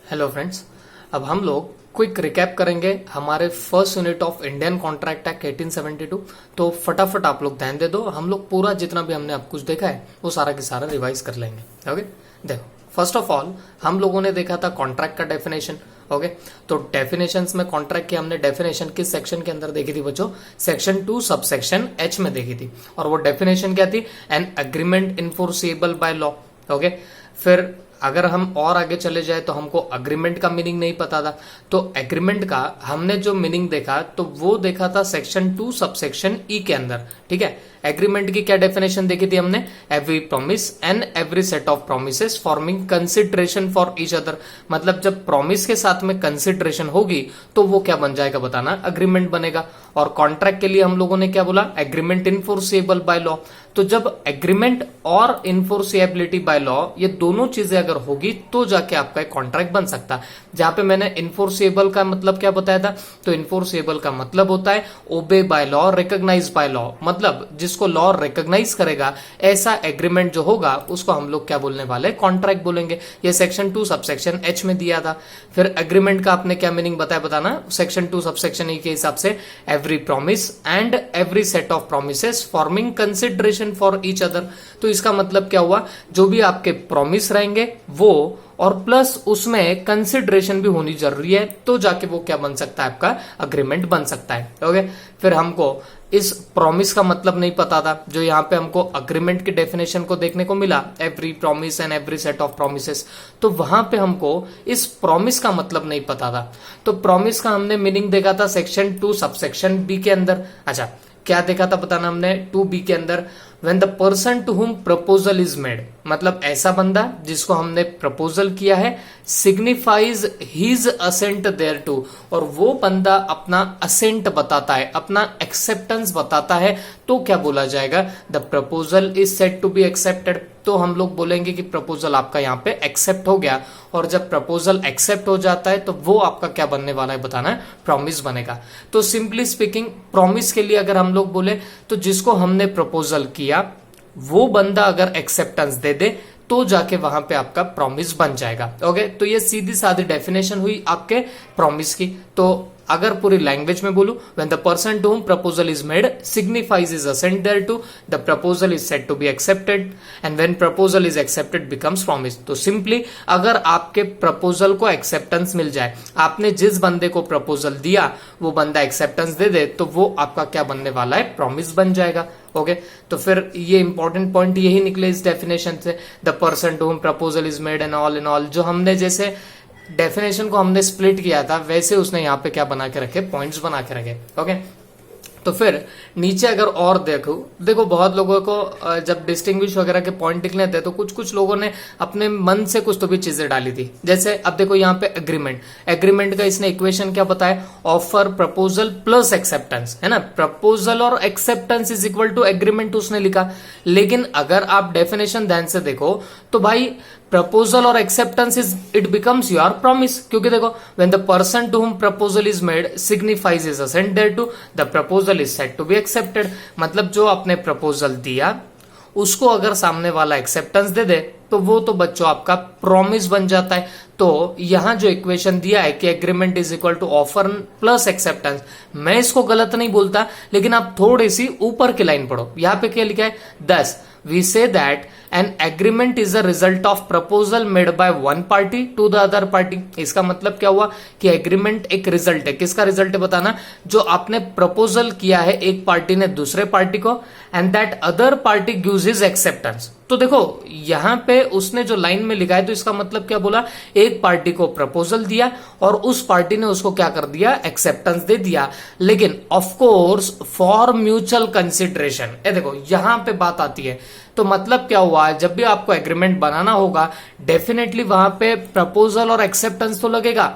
Hello friends, अब हम लोग क्विक रिकैप करेंगे हमारे first unit of Indian contract act 1872। तो फटाफट आप लोग ध्यान दे दो, हम लोग पूरा जितना भी हमने अब कुछ देखा है वो सारा की सारा रिवाइज कर लेंगे। ओके, देखो फर्स्ट ऑफ ऑल हम लोगों ने देखा था कॉन्ट्रैक्ट का डेफिनेशन। ओके, तो डेफिनेशंस में कॉन्ट्रैक्ट की हमने डेफिनेशन किस सेक्शन के अंदर देखी थी बच्चों? सेक्शन 2 सबसेक्शन एच में देखी थी। और वो डेफिनेशन क्या थी? An agreement enforceable by law. Okay, फिर अगर हम और आगे चले जाए तो हमको अग्रीमेंट का मीनिंग नहीं पता था, तो एग्रीमेंट का हमने जो मीनिंग देखा तो वो देखा था सेक्शन 2 सबसेक्शन ई के अंदर। ठीक है, एग्रीमेंट की क्या डेफिनेशन देखी थी हमने? Every promise and every set of promises forming consideration for each other. मतलब जब प्रॉमिस के साथ में कंसिडरेशन होगी तो वो क्या बन जाएगा बताना? अग्रीमेंट बनेगा। और कॉन्ट्रैक्ट के लिए हम लोगों ने क्या बोला? Agreement enforceable by law. तो जब एग्रीमेंट और इनफोर्सेबिलिटी बाय लॉ ये दोनों चीजें अगर होगी तो जाके आपका एक कॉन्ट्रैक्ट बन सकता है। जहां पे मैंने इनफोर्सेबल का मतलब क्या बताया था? तो इनफोर्सेबल का मतलब होता है obey by law, recognize by law. मतलब जिसको लॉ रिकॉग्नाइज करेगा ऐसा एग्रीमेंट जो होगा उसको हम लोग क्या बोलने वाले? कॉन्ट्रैक्ट बोलेंगे। ये सेक्शन 2 सबसेक्शन एच में दिया था। फिर एग्रीमेंट का आपने क्या मीनिंग बताया बताना? सेक्शन 2 सबसेक्शन ई के हिसाब से every promise and every set of promises forming consideration for each other. तो इसका मतलब क्या हुआ? जो भी आपके प्रॉमिस रहेंगे वो और प्लस उसमें कंसिडरेशन भी होनी जरूरी है, तो जाके वो क्या बन सकता है? आपका अग्रीमेंट बन सकता है। ओके, फिर हमको इस प्रॉमिस का मतलब नहीं पता था, जो यहाँ पे हमको अग्रीमेंट की डेफिनेशन को देखने को मिला, every promise and every set of promises. तो वहां पे हमको इस प्रॉमिस का मतलब नहीं पता था। तो प्रॉमिस का हमने मीनिंग देखा था सेक्शन 2 सबसेक्शन बी के अंदर। अच्छा, क्या देखा था बताना हमने 2B के अंदर? When the person to whom proposal is made, मतलब ऐसा बंदा जिसको हमने प्रपोजल किया है, signifies his assent thereto, और वो बंदा अपना असेंट बताता है, अपना एक्सेप्टेंस बताता है, तो क्या बोला जाएगा? The proposal is set to be accepted. तो हम लोग बोलेंगे कि प्रपोजल आपका यहाँ पे एक्सेप्ट हो गया। और जब प्रपोजल एक्सेप्ट हो जाता है तो वो आपका क्या बनने वाला है बताना? है प्रॉमिस बनेगा। तो सिंपली स्पीकिंग प्रॉमिस के लिए अगर हम लोग बोले तो जिसको हमने प्रपोजल किया वो बंदा अगर एक्सेप्टेंस दे दे तो जाके वहां पे आपका प्रॉमिस बन जाएगा। ओके, तो ये सीधी सादी डेफिनेशन हुई आपके प्रॉमिस की। तो अगर पूरी लैंग्वेज में बोलूं, when the person to whom proposal is made signifies his assent thereto, the proposal is said to be accepted, and when proposal is accepted becomes promise। तो सिंपली अगर आपके प्रपोजल को एक्सेप्टेंस मिल जाए, आपने जिस बंदे को प्रपोजल दिया वो बंदा एक्सेप्टेंस दे दे, तो वो आपका क्या बनने वाला है? प्रॉमिस बन जाएगा। ओके, तो फिर ये इंपॉर्टेंट पॉइंट यही निकले इस डेफिनेशन से, the person to whom proposal is made and all in all. जो हमने जैसे डेफिनेशन को हमने स्प्लिट किया था वैसे उसने यहाँ पे क्या बना के रखे? पॉइंट्स बना के रखे। ओके, तो फिर नीचे अगर और देखो बहुत लोगों को जब डिस्टिंग्विश वगैरह के पॉइंट निकले थे तो कुछ कुछ लोगों ने अपने मन से कुछ तो भी चीजें डाली थी। जैसे अब देखो यहाँ पे एग्रीमेंट का इसने इक्वेशन क्या बताया? ऑफर प्रपोजल प्लस एक्सेप्टेंस, है ना? प्रपोजल और acceptance is equal to agreement उसने लिखा। लेकिन अगर आप डेफिनेशन ध्यान से देखो तो भाई प्रपोजल और acceptance is it becomes your promise. क्योंकि देखो when the person to whom proposal is made signifies his assent thereto, the proposal is said to be accepted. मतलब जो आपने प्रपोजल दिया उसको अगर सामने वाला एक्सेप्टेंस दे दे तो वो तो बच्चों आपका प्रॉमिस बन जाता है। तो यहां जो इक्वेशन दिया है कि agreement is equal to offer plus acceptance, मैं इसको गलत नहीं बोलता, लेकिन आप थोड़ी सी ऊपर की लाइन पढ़ो। यहां पे क्या लिखा है? 10 we say that an agreement is a result of proposal made by one party to the other party। इसका मतलब क्या हुआ कि एग्रीमेंट एक रिजल्ट है। किसका रिजल्ट है बताना? जो आपने प्रपोजल किया है एक पार्टी ने दूसरे पार्टी को, and that other party gives his acceptance. तो देखो यहां पे उसने जो लाइन में लिखा है तो इसका मतलब क्या बोला? एक पार्टी को प्रपोजल दिया और उस पार्टी ने उसको क्या कर दिया? एक्सेप्टेंस दे दिया। लेकिन of course for mutual consideration. देखो यहां पे बात आती है। तो मतलब क्या हुआ? जब भी आपको एग्रीमेंट बनाना होगा डेफिनेटली वहां पे प्रपोजल और एक्सेप्टेंस तो लगेगा।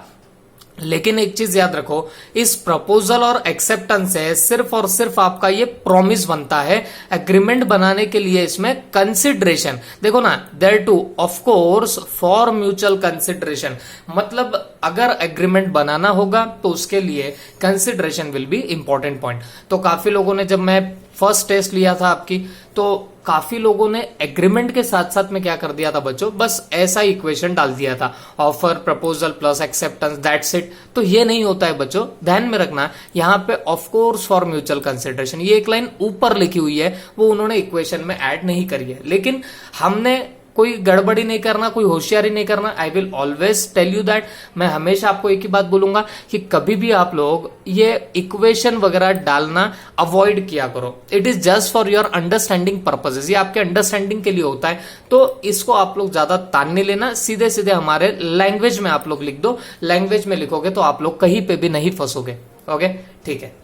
लेकिन एक चीज याद रखो, इस प्रपोजल और एक्सेप्टेंस से सिर्फ और सिर्फ आपका ये प्रॉमिस बनता है। एग्रीमेंट बनाने के लिए इसमें कंसिडरेशन देखो ना, there too of course for mutual consideration. मतलब अगर एग्रीमेंट बनाना होगा तो उसके लिए consideration will be important point. तो काफी लोगों ने, जब मैं फर्स्ट टेस्ट लिया था आपकी, तो काफी लोगों ने एग्रीमेंट के साथ साथ में क्या कर दिया था बच्चों, बस ऐसा इक्वेशन डाल दिया था, offer proposal plus acceptance that's it. तो ये नहीं होता है बच्चों, ध्यान में रखना। यहाँ पे of course for mutual consideration ये एक लाइन ऊपर लिखी हुई है, वो उन्होंने इक्वेशन में ऐड नहीं करी है, लेकिन हमने कोई गड़बड़ी नहीं करना, कोई होशियारी नहीं करना। I will always tell you that, मैं हमेशा आपको एक ही बात बोलूंगा कि कभी भी आप लोग ये इक्वेशन वगैरह डालना अवॉइड किया करो। It is just for your understanding purposes, ये आपके अंडरस्टैंडिंग के लिए होता है। तो इसको आप लोग ज्यादा तान नहीं लेना, सीधे सीधे हमारे लैंग्वेज में आप लोग लिख दो। लैंग्वेज में लिखोगे तो आप लोग कहीं पे भी नहीं फंसोगे। ओके, ठीक है।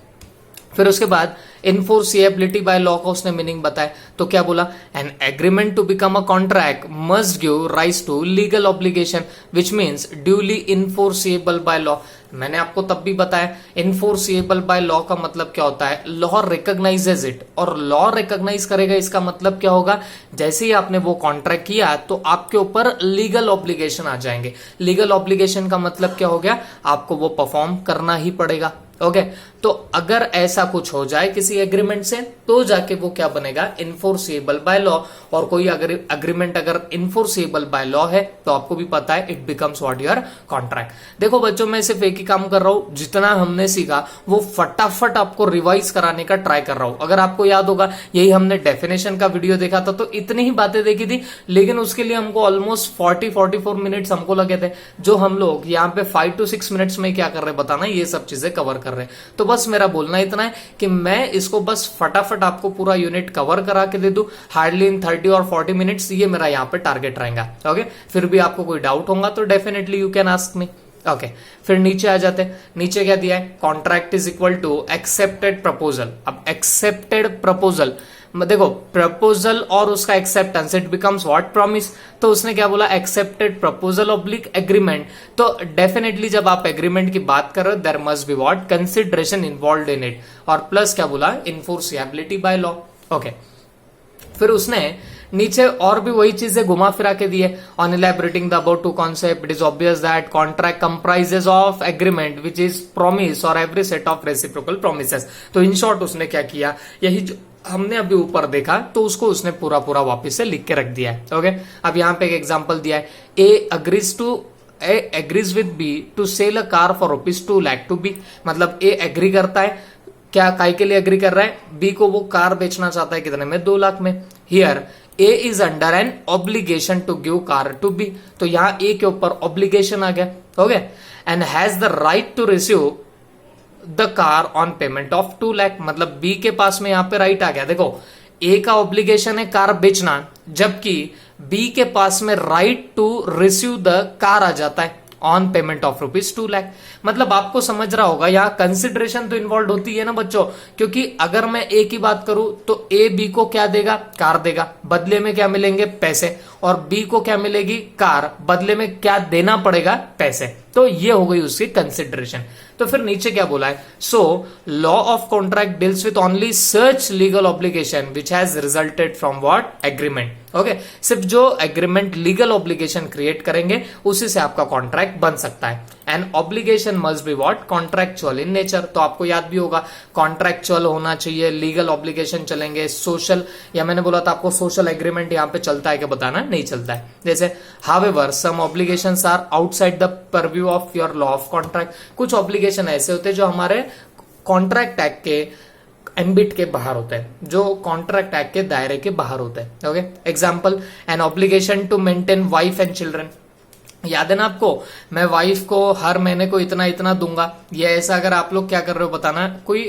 फिर उसके बाद इनफोर्सिएबिलिटी बाय लॉ का उसने मीनिंग बताया, तो क्या बोला, an agreement to become a contract must give rise to legal obligation which means duly enforceable by law. मैंने आपको तब भी बताया इनफोर्सिएबल बाय लॉ का मतलब क्या होता है, लॉ रिकॉग्नाइजेज इट, और लॉ रिकॉग्नाइज करेगा इसका मतलब क्या होगा, जैसे ही आपने वो कॉन्ट्रैक्ट किया तो आपके ऊपर लीगल ऑब्लिगेशन आ जाएंगे। लीगल ऑब्लिगेशन का मतलब क्या हो गया, आपको वो परफॉर्म करना ही पड़ेगा। ओके, तो अगर ऐसा कुछ हो जाए किसी एग्रीमेंट से तो जाके वो क्या बनेगा, इनफोर्सिएबल बाय लॉ। और कोई एग्रीमेंट अगर इनफोर्सिएबल बाय लॉ है तो आपको भी पता है it becomes what your contract. देखो बच्चों, मैं सिर्फ एक ही काम कर रहा हूं, जितना हमने सीखा वो फटाफट आपको रिवाइज कराने का ट्राई कर रहा हूं। अगर आपको याद होगा, यही हमने डेफिनेशन का वीडियो देखा था, तो इतनी ही बातें देखी थी, लेकिन उसके लिए हमको ऑलमोस्ट 40-44 मिनट्स हमको लगे थे, जो हम लोग यहाँ पे 5 to 6 मिनट्स में क्या कर रहे बताना, ये सब चीजें कवर कर रहे हैं। तो बस मेरा बोलना इतना है कि मैं इसको बस फटाफट आपको पूरा यूनिट कवर करा के दे दूं, हार्डली इन 30 और 40 मिनट्स, ये मेरा यहाँ पे टारगेट रहेगा। ओके, फिर भी आपको कोई डाउट होगा तो definitely you can ask me. Okay, फिर नीचे आ जाते हैं। नीचे क्या दिया है, contract is equal to accepted proposal. अब एक्सेप्टेड प्रपोजल देखो, प्रपोजल और उसका acceptance it becomes what, promise. तो उसने क्या बोला, एक्सेप्टेड प्रपोजल ऑब्लिक एग्रीमेंट। तो डेफिनेटली जब आप एग्रीमेंट की बात कर रहे हो, there must be what, consideration involved in it. और प्लस क्या बोला, इनफोर्सिएबिलिटी बाय लॉ। ओके, फिर उसने नीचे और भी वही चीजें घुमा फिरा के दिए। On elaborating the about to concept, it is obvious that contract comprises of agreement which is promise और every set of reciprocal promises. तो इन शॉर्ट उसने क्या किया, यही जो हमने अभी ऊपर देखा, तो उसको उसने पूरा पूरा वापस से लिख के रख दिया है। ओके, अब यहाँ पे एक एग्जांपल दिया है, A agrees with B to sell a car for ₹2 lakh to B. मतलब ए एग्री करता है, क्या काय के लिए एग्री कर रहा है, बी को वो कार बेचना चाहता है, कितने में, 2 लाख में। Here A is under an obligation to give car to B. तो यहाँ ए के ऊपर ऑब्लिगेशन आ गया। Okay, and has the right to receive the car on payment of 2 lakh. मतलब बी के पास में यहाँ पे राइट आ गया। देखो, ए का ऑब्लिगेशन है कार बेचना, जबकि बी के पास में right to receive the car आ जाता है ऑन पेमेंट ऑफ ₹2 लाख। मतलब आपको समझ रहा होगा, यहाँ कंसिडरेशन तो इन्वॉल्व होती है ना बच्चों, क्योंकि अगर मैं ए की बात करूं तो ए बी को क्या देगा, कार देगा, बदले में क्या मिलेंगे, पैसे। और बी को क्या मिलेगी, कार, बदले में क्या देना पड़ेगा, पैसे। तो ये हो गई उसकी कंसिडरेशन। तो फिर नीचे क्या बोला है, so law of contract deals with only such legal obligation which has resulted from what, agreement. Okay, सिर्फ जो एग्रीमेंट लीगल ऑब्लिगेशन क्रिएट करेंगे उसी से आपका कॉन्ट्रैक्ट बन सकता है। And obligation must be what, contractual in nature. तो आपको याद भी होगा, कॉन्ट्रैक्चुअल होना चाहिए, लीगल ऑब्लिगेशन चलेंगे, सोशल, या मैंने बोला था आपको सोशल एग्रीमेंट यहाँ पे चलता है कि बताना नहीं चलता है। जैसे however some obligations are outside the purview of your law of contract. कुछ ऑब्लिगेशन ऐसे होते हैं जो हमारे कॉन्ट्रैक्ट एक्ट के एम्बिट के बाहर होता है, जो कॉन्ट्रैक्ट एक्ट के दायरे के बाहर होता है। Okay, example, an obligation to maintain wife and children. याद है ना आपको, मैं वाइफ को हर महीने को इतना इतना दूंगा, ये ऐसा अगर आप लोग क्या कर रहे हो बताना, कोई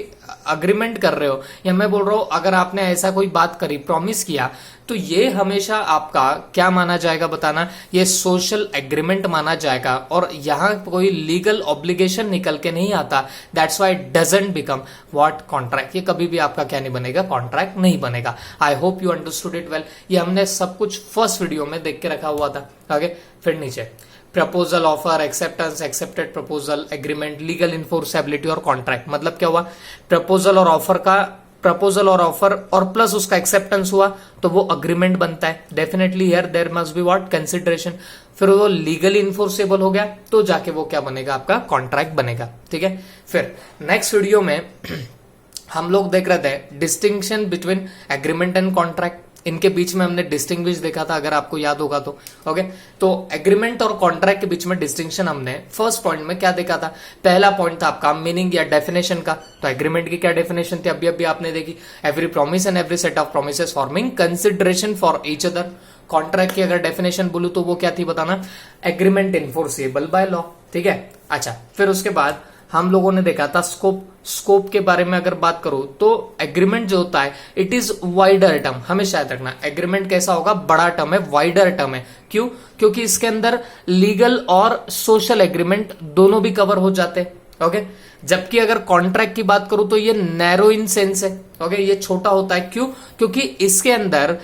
अग्रीमेंट कर रहे हो, या मैं बोल रहा हूं अगर आपने ऐसा कोई बात करी, प्रॉमिस किया, तो ये हमेशा आपका क्या माना जाएगा बताना, ये सोशल एग्रीमेंट माना जाएगा। और यहां कोई लीगल ऑब्लिगेशन निकल के नहीं आता, that's why it doesn't become what, contract. ये कभी भी आपका क्या नहीं बनेगा, कॉन्ट्रैक्ट नहीं बनेगा। I hope you understood it well. ये हमने सब कुछ फर्स्ट वीडियो में देख के रखा हुआ था। ओके, फिर नीचे proposal, offer, acceptance, accepted proposal, agreement, legal enforceability और कॉन्ट्रैक्ट। मतलब क्या हुआ, प्रपोजल और ऑफर का, प्रपोजल और ऑफर और प्लस उसका एक्सेप्टेंस हुआ तो वो अग्रीमेंट बनता है। Definitely here there must be what, consideration. फिर वो लीगली इन्फोर्सेबल हो गया तो जाके वो क्या बनेगा, आपका कॉन्ट्रैक्ट बनेगा। ठीक है, फिर नेक्स्ट वीडियो में हम लोग देख रहे थे distinction between agreement and contract, इनके बीच में हमने डिस्टिंग्विश देखा था, अगर आपको याद होगा तो। ओके, तो एग्रीमेंट और कॉन्ट्रैक्ट के बीच में डिस्टिंक्शन हमने फर्स्ट पॉइंट में क्या देखा था? पहला पॉइंट था आपका मीनिंग या डेफिनेशन का। तो एग्रीमेंट की क्या डेफिनेशन थी अभी अभी आपने देखी, every promise and every set of promises forming consideration for each other. Contract की अगर डेफिनेशन बोलूं तो वो क्या थी बताना, एग्रीमेंट इन्फोर्सेबल बाय लॉ। ठीक है, अच्छा, फिर उसके बाद हम लोगों ने देखा था स्कोप। स्कोप के बारे में अगर बात करूं तो एग्रीमेंट जो होता है इट इज वाइडर टर्म, हमेशा याद रखना एग्रीमेंट कैसा होगा, बड़ा टर्म है, वाइडर टर्म है। क्यों? क्योंकि इसके अंदर लीगल और सोशल एग्रीमेंट दोनों भी कवर हो जाते हैं। ओके, जबकि अगर कॉन्ट्रैक्ट की बात करूं तो ये नैरो इन सेंस है। ओके, ये छोटा होता है। क्यों? क्योंकि इसके अंदर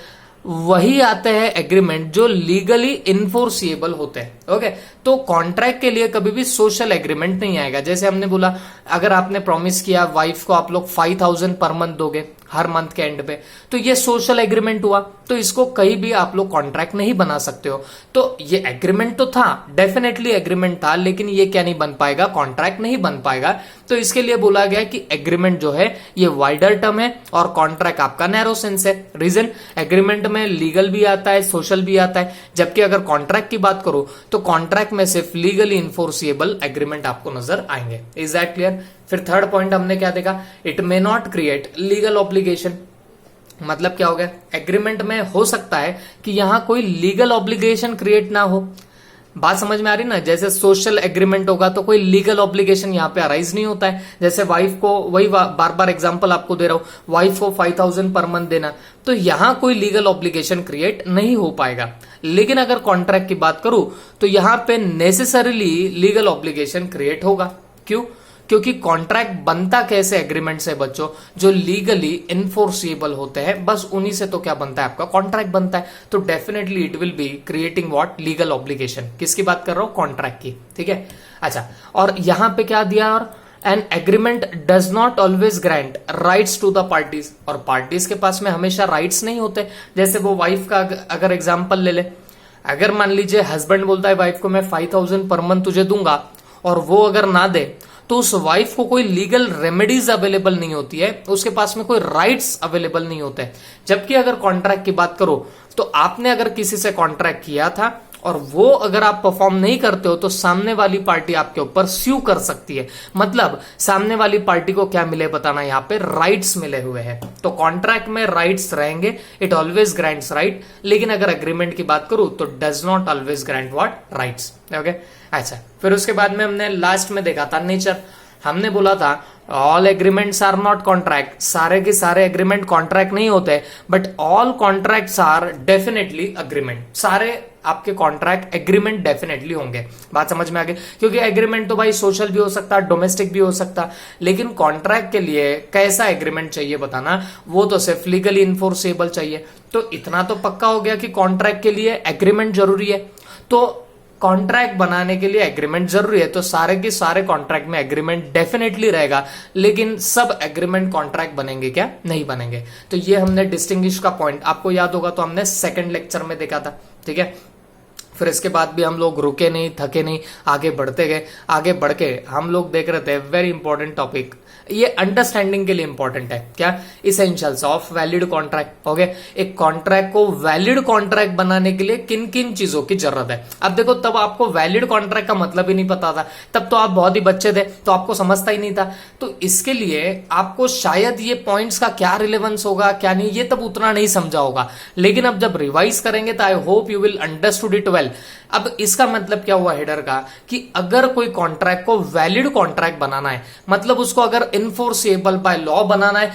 वही आते हैं एग्रीमेंट जो लीगली इन्फोर्सिएबल होते हैं। ओके, तो कॉन्ट्रैक्ट के लिए कभी भी सोशल एग्रीमेंट नहीं आएगा। जैसे हमने बोला, अगर आपने प्रॉमिस किया वाइफ को आप लोग 5,000 पर मंथ दोगे हर मंथ के एंड पे, तो ये सोशल एग्रीमेंट हुआ, तो इसको कहीं भी आप लोग कॉन्ट्रैक्ट नहीं बना सकते हो। तो ये एग्रीमेंट तो था, डेफिनेटली एग्रीमेंट था, लेकिन ये क्या नहीं बन पाएगा, कॉन्ट्रैक्ट नहीं बन पाएगा। तो इसके लिए बोला गया कि एग्रीमेंट जो है ये वाइडर टर्म है और कॉन्ट्रैक्ट आपका नैरो सेंस है। रीजन, एग्रीमेंट में लीगल भी आता है, सोशल भी आता है, जबकि अगर कॉन्ट्रैक्ट की बात करो तो कॉन्ट्रैक्ट में सिर्फ लीगली इन्फोर्सिएबल एग्रीमेंट आपको नजर आएंगे। Is that clear? फिर थर्ड पॉइंट हमने क्या देखा, it may not create legal obligation. मतलब क्या हो गया, एग्रीमेंट में हो सकता है कि यहां कोई लीगल ऑब्लिगेशन क्रिएट ना हो। बात समझ में आ रही ना? जैसे सोशल एग्रीमेंट होगा तो कोई लीगल ऑब्लिगेशन यहाँ पे अराइज नहीं होता है। जैसे वाइफ को, वही बार बार एग्जांपल आपको दे रहा हूं, वाइफ को 5,000 पर मंथ देना, तो यहां कोई लीगल ऑब्लिगेशन क्रिएट नहीं हो पाएगा। लेकिन अगर कॉन्ट्रैक्ट की बात करूं तो यहां पे नेसेसरीली लीगल ऑब्लिगेशन क्रिएट होगा। क्यों? क्योंकि कॉन्ट्रैक्ट बनता कैसे एग्रीमेंट से बच्चों, जो लीगली इन्फोर्सिएबल होते हैं, बस उन्हीं से तो क्या बनता है, आपका कॉन्ट्रैक्ट बनता है। तो definitely it will be creating what, legal obligation. किसकी बात कर रहा हूं, कॉन्ट्रैक्ट की। ठीक है, अच्छा, और यहां पे क्या दिया, और an agreement does not always grant rights to the parties. और पार्टीज के पास में हमेशा राइट्स नहीं होते। जैसे वो वाइफ का अगर एग्जाम्पल ले ले, अगर मान लीजिए हस्बैंड बोलता है वाइफ को मैं 5,000 पर मंथ तुझे दूंगा, और वो अगर ना दे तो उस वाइफ को कोई लीगल रेमेडीज अवेलेबल नहीं होती है, उसके पास में कोई राइट्स अवेलेबल नहीं होते। जबकि अगर कॉन्ट्रैक्ट की बात करो तो आपने अगर किसी से कॉन्ट्रैक्ट किया था और वो अगर आप परफॉर्म नहीं करते हो तो सामने वाली पार्टी आपके ऊपर स्यू कर सकती है। मतलब सामने वाली पार्टी को क्या मिले बताना, यहाँ पे राइट्स मिले हुए हैं। तो कॉन्ट्रैक्ट में राइट्स रहेंगे, इट ऑलवेज ग्रांट्स राइट। लेकिन अगर एग्रीमेंट की बात करूं तो does not always grant what, rights. Okay, अच्छा, फिर उसके बाद में हमने लास्ट में देखा था नेचर। हमने बोला था all agreements are not contract, सारे के सारे एग्रीमेंट कॉन्ट्रैक्ट नहीं होते, but all contracts are definitely agreement. सारे आपके कॉन्ट्रैक्ट एग्रीमेंट डेफिनेटली होंगे। बात समझ में आ गई? क्योंकि एग्रीमेंट तो भाई सोशल भी हो सकता है, डोमेस्टिक भी हो सकता, लेकिन कॉन्ट्रैक्ट के लिए कैसा एग्रीमेंट चाहिए बताना, वो तो सिर्फ लीगली इन्फोर्सेबल चाहिए। तो इतना तो पक्का हो गया कि कॉन्ट्रैक्ट के लिए एग्रीमेंट जरूरी है। तो कॉन्ट्रैक्ट बनाने के लिए एग्रीमेंट जरूरी है, तो सारे के सारे कॉन्ट्रैक्ट में एग्रीमेंट डेफिनेटली रहेगा। लेकिन सब एग्रीमेंट कॉन्ट्रैक्ट बनेंगे क्या? नहीं बनेंगे। तो ये हमने डिस्टिंग्विश का पॉइंट, आपको याद होगा तो हमने सेकंड लेक्चर में देखा था। ठीक है, फिर इसके बाद भी हम लोग रुके नहीं, थके नहीं, आगे बढ़ते गए। आगे बढ़ के हम लोग देख रहे थे वेरी इंपॉर्टेंट टॉपिक, ये अंडरस्टैंडिंग के लिए इंपॉर्टेंट है। क्या? Essentials of valid contract. Okay, एक कॉन्ट्रैक्ट को वैलिड कॉन्ट्रैक्ट बनाने के लिए किन किन चीजों की जरूरत है। अब देखो, तब आपको वैलिड कॉन्ट्रैक्ट का मतलब ही नहीं पता था, तब तो आप बहुत ही बच्चे थे, तो आपको समझता ही नहीं था। तो इसके लिए आपको शायद ये पॉइंट्स का क्या रिलेवेंस होगा, क्या नहीं, ये तब उतना नहीं समझा होगा। लेकिन अब जब रिवाइज करेंगे तो I hope you will understood it well. अब इसका मतलब क्या हुआ हेडर का, कि अगर कोई कॉन्ट्रैक्ट को वैलिड कॉन्ट्रैक्ट बनाना है, मतलब उसको अगर इन्फोर्सेबल बाय लॉ बनाना है,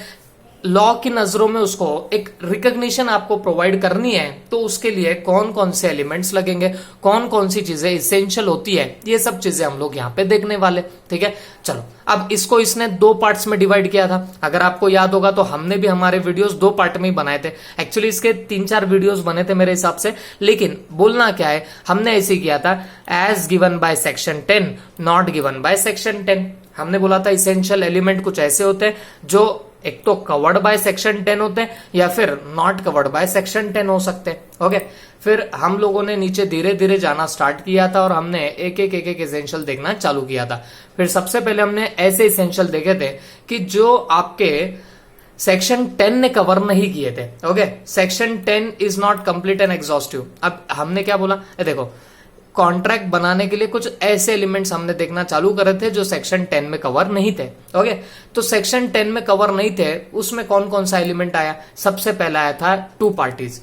लॉ की नजरों में उसको एक रिकॉग्निशन आपको प्रोवाइड करनी है, तो उसके लिए कौन कौन से एलिमेंट्स लगेंगे, कौन कौन सी चीजें इसेंशियल होती है, ये सब चीजें हम लोग यहाँ पे देखने वाले। ठीक है, चलो, अब इसको इसने दो पार्ट्स में डिवाइड किया था। अगर आपको याद होगा तो हमने भी हमारे वीडियोस दो पार्ट में ही बनाए थे। एक्चुअली इसके 3-4 वीडियोस बने थे मेरे हिसाब से, लेकिन बोलना क्या है, हमने ऐसे किया था, as given by section 10 not given by section 10। हमने बोला था इसेंशियल एलिमेंट कुछ ऐसे होते हैं जो एक तो कवर्ड बाय सेक्शन 10 होते हैं या फिर नॉट कवर्ड बाय सेक्शन 10 हो सकते हैं। ओके, फिर हम लोगों ने नीचे धीरे धीरे जाना स्टार्ट किया था और हमने एक एक एसेंशियल देखना चालू किया था। फिर सबसे पहले हमने ऐसे एसेंशियल देखे थे कि जो आपके सेक्शन 10 ने कवर नहीं किए थे। Okay, section 10 is not complete and exhaustive. अब हमने क्या बोला, देखो कॉन्ट्रैक्ट बनाने के लिए कुछ ऐसे एलिमेंट्स हमने देखना चालू करे थे जो सेक्शन 10 में कवर नहीं थे। ओके, तो सेक्शन 10 में कवर नहीं थे, उसमें कौन कौन सा एलिमेंट आया? सबसे पहला आया था टू पार्टीज।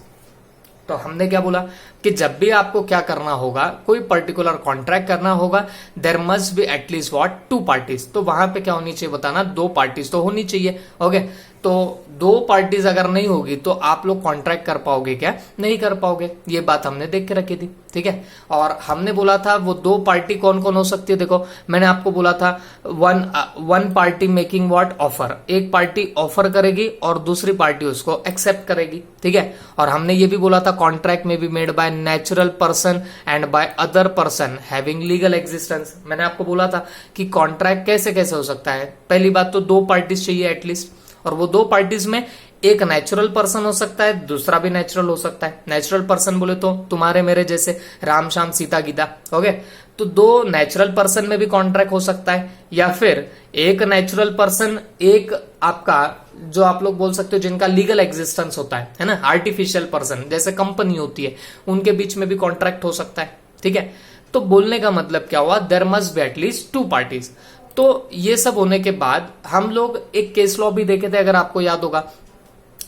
तो हमने क्या बोला कि जब भी आपको क्या करना होगा, कोई पर्टिकुलर कॉन्ट्रैक्ट करना होगा, there must be at least what, two parties. तो वहां पे क्या होनी चाहिए बताना, दो पार्टीज तो होनी चाहिए। ओके, तो दो पार्टीज अगर नहीं होगी तो आप लोग कॉन्ट्रैक्ट कर पाओगे क्या? नहीं कर पाओगे। ये बात हमने देख के रखी थी, ठीक है। और हमने बोला था वो दो पार्टी कौन कौन हो सकती है। देखो मैंने आपको बोला था one party making what, offer. एक पार्टी ऑफर करेगी और दूसरी पार्टी उसको एक्सेप्ट करेगी, ठीक है। और हमने ये भी बोला था कॉन्ट्रैक्ट में be made by natural person and by other person having legal existence. मैंने आपको बोला था कि कॉन्ट्रैक्ट कैसे कैसे हो सकता है। पहली बात तो दो पार्टीज चाहिए एटलीस्ट, और वो दो पार्टीज में एक नेचुरल पर्सन हो सकता है, दूसरा भी नेचुरल हो सकता है। नेचुरल पर्सन बोले तो तुम्हारे मेरे जैसे राम श्याम सीता गीता। ओके, तो दो नेचुरल पर्सन में भी कॉन्ट्रैक्ट हो सकता है, या फिर एक नेचुरल पर्सन, एक आपका जो आप लोग बोल सकते हो जिनका लीगल एग्जिस्टेंस होता है ना, आर्टिफिशियल पर्सन जैसे कंपनी होती है, उनके बीच में भी कॉन्ट्रैक्ट हो सकता है, ठीक है। तो बोलने का मतलब क्या हुआ, there must be at least two parties. तो ये सब होने के बाद हम लोग एक केस लॉ भी देखे थे, अगर आपको याद होगा,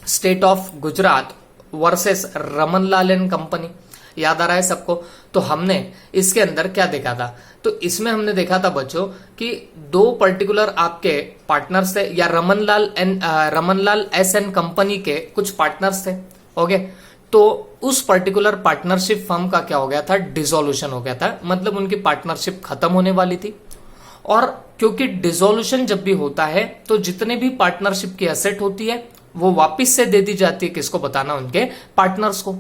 state of Gujarat versus Ramanlal and company. याद आ रहा है सबको? तो हमने इसके अंदर क्या देखा था, तो इसमें हमने देखा था बच्चों कि दो पर्टिकुलर आपके पार्टनर्स थे, या रमनलाल एस एन कंपनी के कुछ पार्टनर्स थे। ओके, तो उस पर्टिकुलर पार्टनरशिप फर्म का क्या हो गया था, डिसोल्यूशन हो गया था, मतलब उनकी पार्टनरशिप खत्म होने वाली थी। और क्योंकि डिसोल्यूशन जब भी होता है तो जितने भी पार्टनरशिप की एसेट होती है वो वापस से दे दी जाती है, किसको बताना, उनके पार्टनर्स को।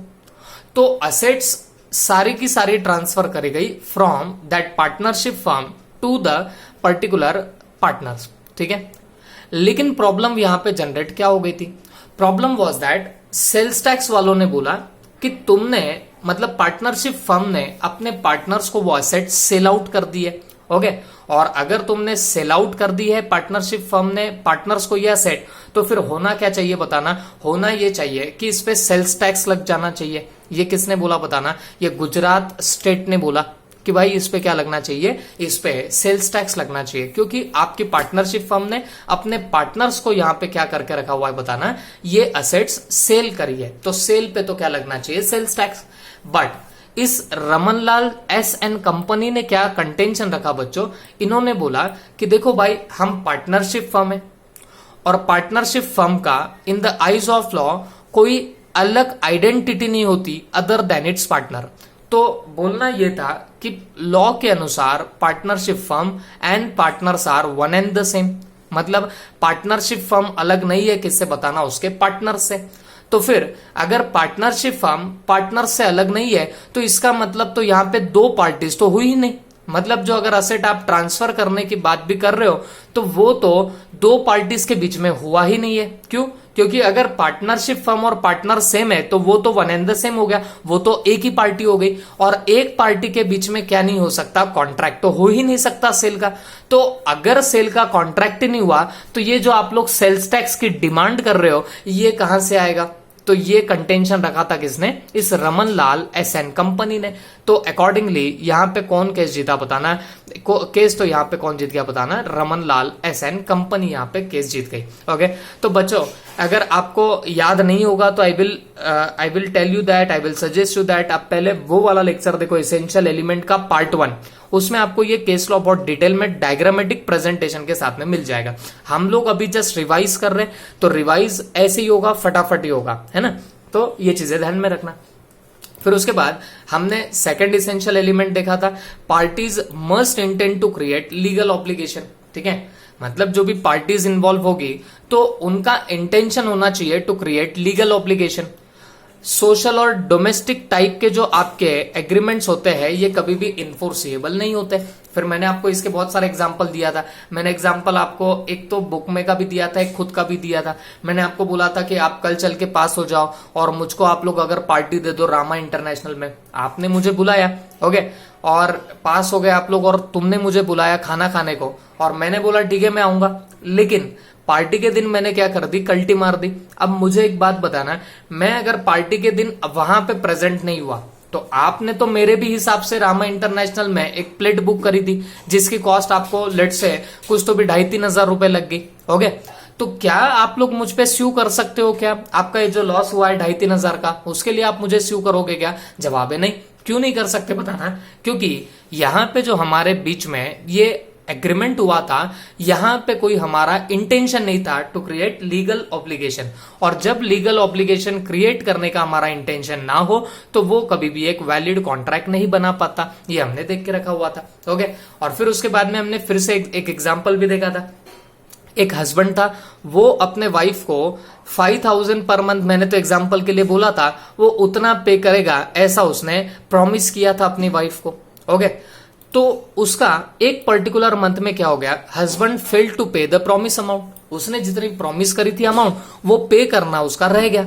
तो असेट्स सारी की सारी ट्रांसफर करी गई from that partnership firm to the particular partners, ठीक है। लेकिन प्रॉब्लम यहां पे जनरेट क्या हो गई थी, problem was that sales tax वालों ने बोला कि तुमने, मतलब पार्टनरशिप फर्म ने अपने पार्टनर्स को वो असेट सेल आउट कर दी है। ओके, और अगर तुमने सेल आउट कर दी है पार्टनरशिप फर्म ने पार्टनर्स को यह असेट, तो फिर होना क्या चाहिए बताना, होना ये चाहिए कि इस पे सेल्स टैक्स लग जाना चाहिए। ये किसने बोला बताना, ये गुजरात स्टेट ने बोला कि भाई इस पे क्या लगना चाहिए, इस पे सेल्स टैक्स लगना चाहिए, क्योंकि आपकी पार्टनरशिप फर्म ने अपने पार्टनर्स को यहां पे क्या करके रखा हुआ है बताना, ये असेट्स सेल करी है, तो सेल पे तो क्या लगना चाहिए, सेल्स टैक्स। बट इस रमनलाल एस एन कंपनी ने क्या कंटेंशन रखा बच्चों, इन्होंने बोला कि देखो भाई हम पार्टनरशिप फर्म है, और पार्टनरशिप फर्म का in the eyes of law कोई अलग आइडेंटिटी नहीं होती अदर देन इट्स पार्टनर। तो बोलना यह था कि लॉ के अनुसार partnership firm and partners are one and the same, मतलब पार्टनरशिप फर्म अलग नहीं है, किससे बताना, उसके पार्टनर से। तो फिर अगर पार्टनरशिप फर्म पार्टनर से अलग नहीं है तो इसका मतलब तो यहां पे दो पार्टीज तो हुई ही नहीं, मतलब जो अगर असेट आप ट्रांसफर करने की बात भी कर रहे हो तो वो तो दो पार्टीज के बीच में हुआ ही नहीं है। क्यों? क्योंकि अगर पार्टनरशिप फर्म और पार्टनर सेम है तो वो तो वन एंड द सेम हो गया, वो तो एक ही पार्टी हो गई, और एक पार्टी के बीच में क्या नहीं हो सकता, कॉन्ट्रैक्ट तो हो ही नहीं सकता सेल का। तो अगर सेल का कॉन्ट्रैक्ट ही नहीं हुआ तो ये जो आप लोग सेल्स टैक्स की डिमांड कर रहे हो ये कहां से आएगा। तो ये कंटेंशन रखा था किसने, इस रमनलाल एस एन कंपनी ने। तो अकॉर्डिंगली यहां पे कौन केस जीता बताना, केस तो यहां पे कौन जीत गया बताना, रमनलाल एस एन कंपनी यहां पे केस जीत गई। ओके, तो बच्चों अगर आपको याद नहीं होगा तो I will tell you that, I will suggest you that आप पहले वो वाला लेक्चर देखो, एसेंशियल एलिमेंट का पार्ट 1, उसमें आपको ये केस लॉ बहुत डिटेल में डायग्रामेटिक प्रेजेंटेशन के साथ में मिल जाएगा। हम लोग अभी जस्ट रिवाइज कर रहे हैं, तो रिवाइज ऐसे ही होगा, फटाफट ही होगा, है ना। तो ये चीजें ध्यान में रखना। फिर उसके बाद हमने सेकंड एसेंशियल एलिमेंट देखा था, parties must intend to create legal obligation, ठीक है। मतलब जो भी पार्टीज इन्वॉल्व होगी तो उनका इंटेंशन होना चाहिए to create legal obligation. Social और डोमेस्टिक टाइप के जो आपके एग्रीमेंट्स होते हैं ये कभी भी इन्फोर्सिएबल नहीं होते। फिर मैंने आपको इसके बहुत सारे एग्जांपल दिया था। मैंने एग्जांपल आपको एक तो बुक में का भी दिया था, एक खुद का भी दिया था। मैंने आपको बोला था कि आप कल चल के पास हो जाओ और मुझको आप लोग अगर पार्टी दे दो रामा इंटरनेशनल में। आपने मुझे बुलाया, ओके, और पास हो गए आप लोग और तुमने मुझे बुलाया खाना खाने को और मैंने बोला ठीक है मैं आऊंगा, लेकिन पार्टी के दिन मैंने क्या कर दी, कल्टी मार दी। अब मुझे एक बात बताना, मैं अगर पार्टी के दिन वहां पे प्रेजेंट नहीं हुआ तो आपने तो मेरे भी हिसाब से रामा इंटरनेशनल में एक प्लेट बुक करी थी जिसकी कॉस्ट आपको लेट से कुछ तो भी 2,500-3,000 रुपए लग गई। ओके, तो क्या आप लोग मुझ पे स्यू कर सकते हो? क्या आपका ये जो लॉस हुआ है 2,500-3,000 का, उसके लिए आप मुझे स्यू करोगे क्या? जवाब है नहीं। क्यों नहीं कर सकते बताना, क्योंकि यहां पे जो हमारे बीच में ये एग्रीमेंट हुआ था, यहां पे कोई हमारा इंटेंशन नहीं था टू क्रिएट लीगल ऑब्लिगेशन। और जब लीगल ऑब्लिगेशन क्रिएट करने का हमारा इंटेंशन ना हो तो वो कभी भी एक वैलिड कॉन्ट्रैक्ट नहीं बना पाता। ये हमने देख के रखा हुआ था। ओके, और फिर उसके बाद में हमने फिर से एक एग्जाम्पल भी देखा था। एक हस्बैंड था, वो अपने वाइफ को 5,000 पर मंथ, मैंने तो एग्जाम्पल के लिए बोला था, वो उतना पे करेगा ऐसा उसने प्रॉमिस किया था अपनी वाइफ को। ओके, तो उसका एक पर्टिकुलर मंथ में क्या हो गया, हस्बैंड फेल टू पे द प्रॉमिस अमाउंट। उसने जितनी प्रॉमिस करी थी अमाउंट वो पे करना उसका रह गया।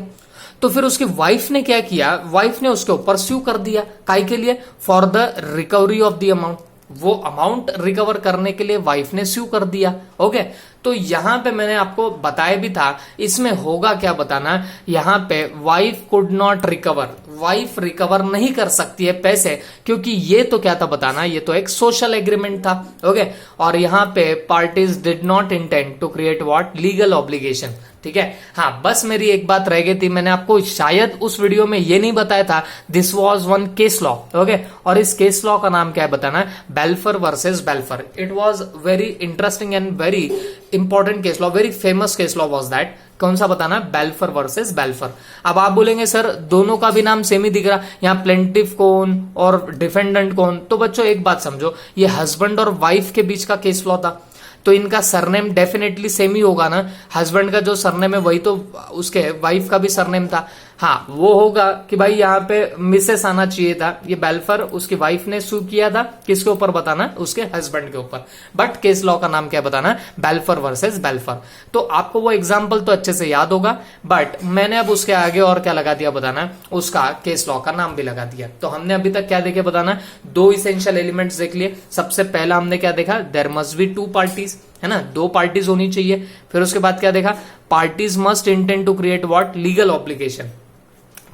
तो फिर उसकी वाइफ ने क्या किया, वाइफ ने उसके ऊपर स्यू कर दिया। काय के लिए? For the recovery of the amount. वो अमाउंट रिकवर करने के लिए वाइफ ने स्यू कर दिया। ओके, तो यहां पे मैंने आपको बताया भी था, इसमें होगा क्या बताना, यहां पे wife could not recover, wife recover नहीं कर सकती है पैसे, क्योंकि ये तो क्या था बताना, ये तो एक सोशल एग्रीमेंट था। ओके, और यहां पे parties did not intend to create what, legal obligation. ठीक है, हाँ, बस मेरी एक बात रह गई थी, मैंने आपको शायद उस वीडियो में ये नहीं बताया था, this was one case law. Okay, और इस केस लॉ का नाम क्या है बताना, बेल्फर versus बेल्फर। It was very interesting and very important case law, very famous case law was that. कौन सा बताना, बेल्फर वर्सेस बेल्फर। अब आप बोलेंगे सर दोनों का भी नाम सेम ही दिख रहा, यहाँ प्लेंटिफ कौन और डिफेंडेंट कौन? तो बच्चों एक बात समझो, ये हस्बैंड और वाइफ के बीच का केस लॉ था, तो इनका सरनेम डेफिनेटली सेम ही होगा ना। हस्बैंड का जो सरनेम है वही तो उसके वाइफ का भी सरनेम था। हाँ, वो होगा कि भाई यहाँ पे मिसेस आना चाहिए था। ये बेल्फर उसकी वाइफ ने सू किया था, किसके ऊपर बताना, उसके हस्बैंड के ऊपर। बट केस लॉ का नाम क्या बताना, बेल्फर वर्सेस बेल्फर। तो आपको वो एग्जाम्पल तो अच्छे से याद होगा, बट मैंने अब उसके आगे और क्या लगा दिया बताना, उसका केस लॉ का नाम भी लगा दिया। तो हमने अभी तक क्या देखे बताना, दो इसेंशियल एलिमेंट्स देख लिए। सबसे पहला हमने क्या देखा, there must be two parties, है ना, दो पार्टीज होनी चाहिए। फिर उसके बाद क्या देखा, parties must intend to create what, legal obligation.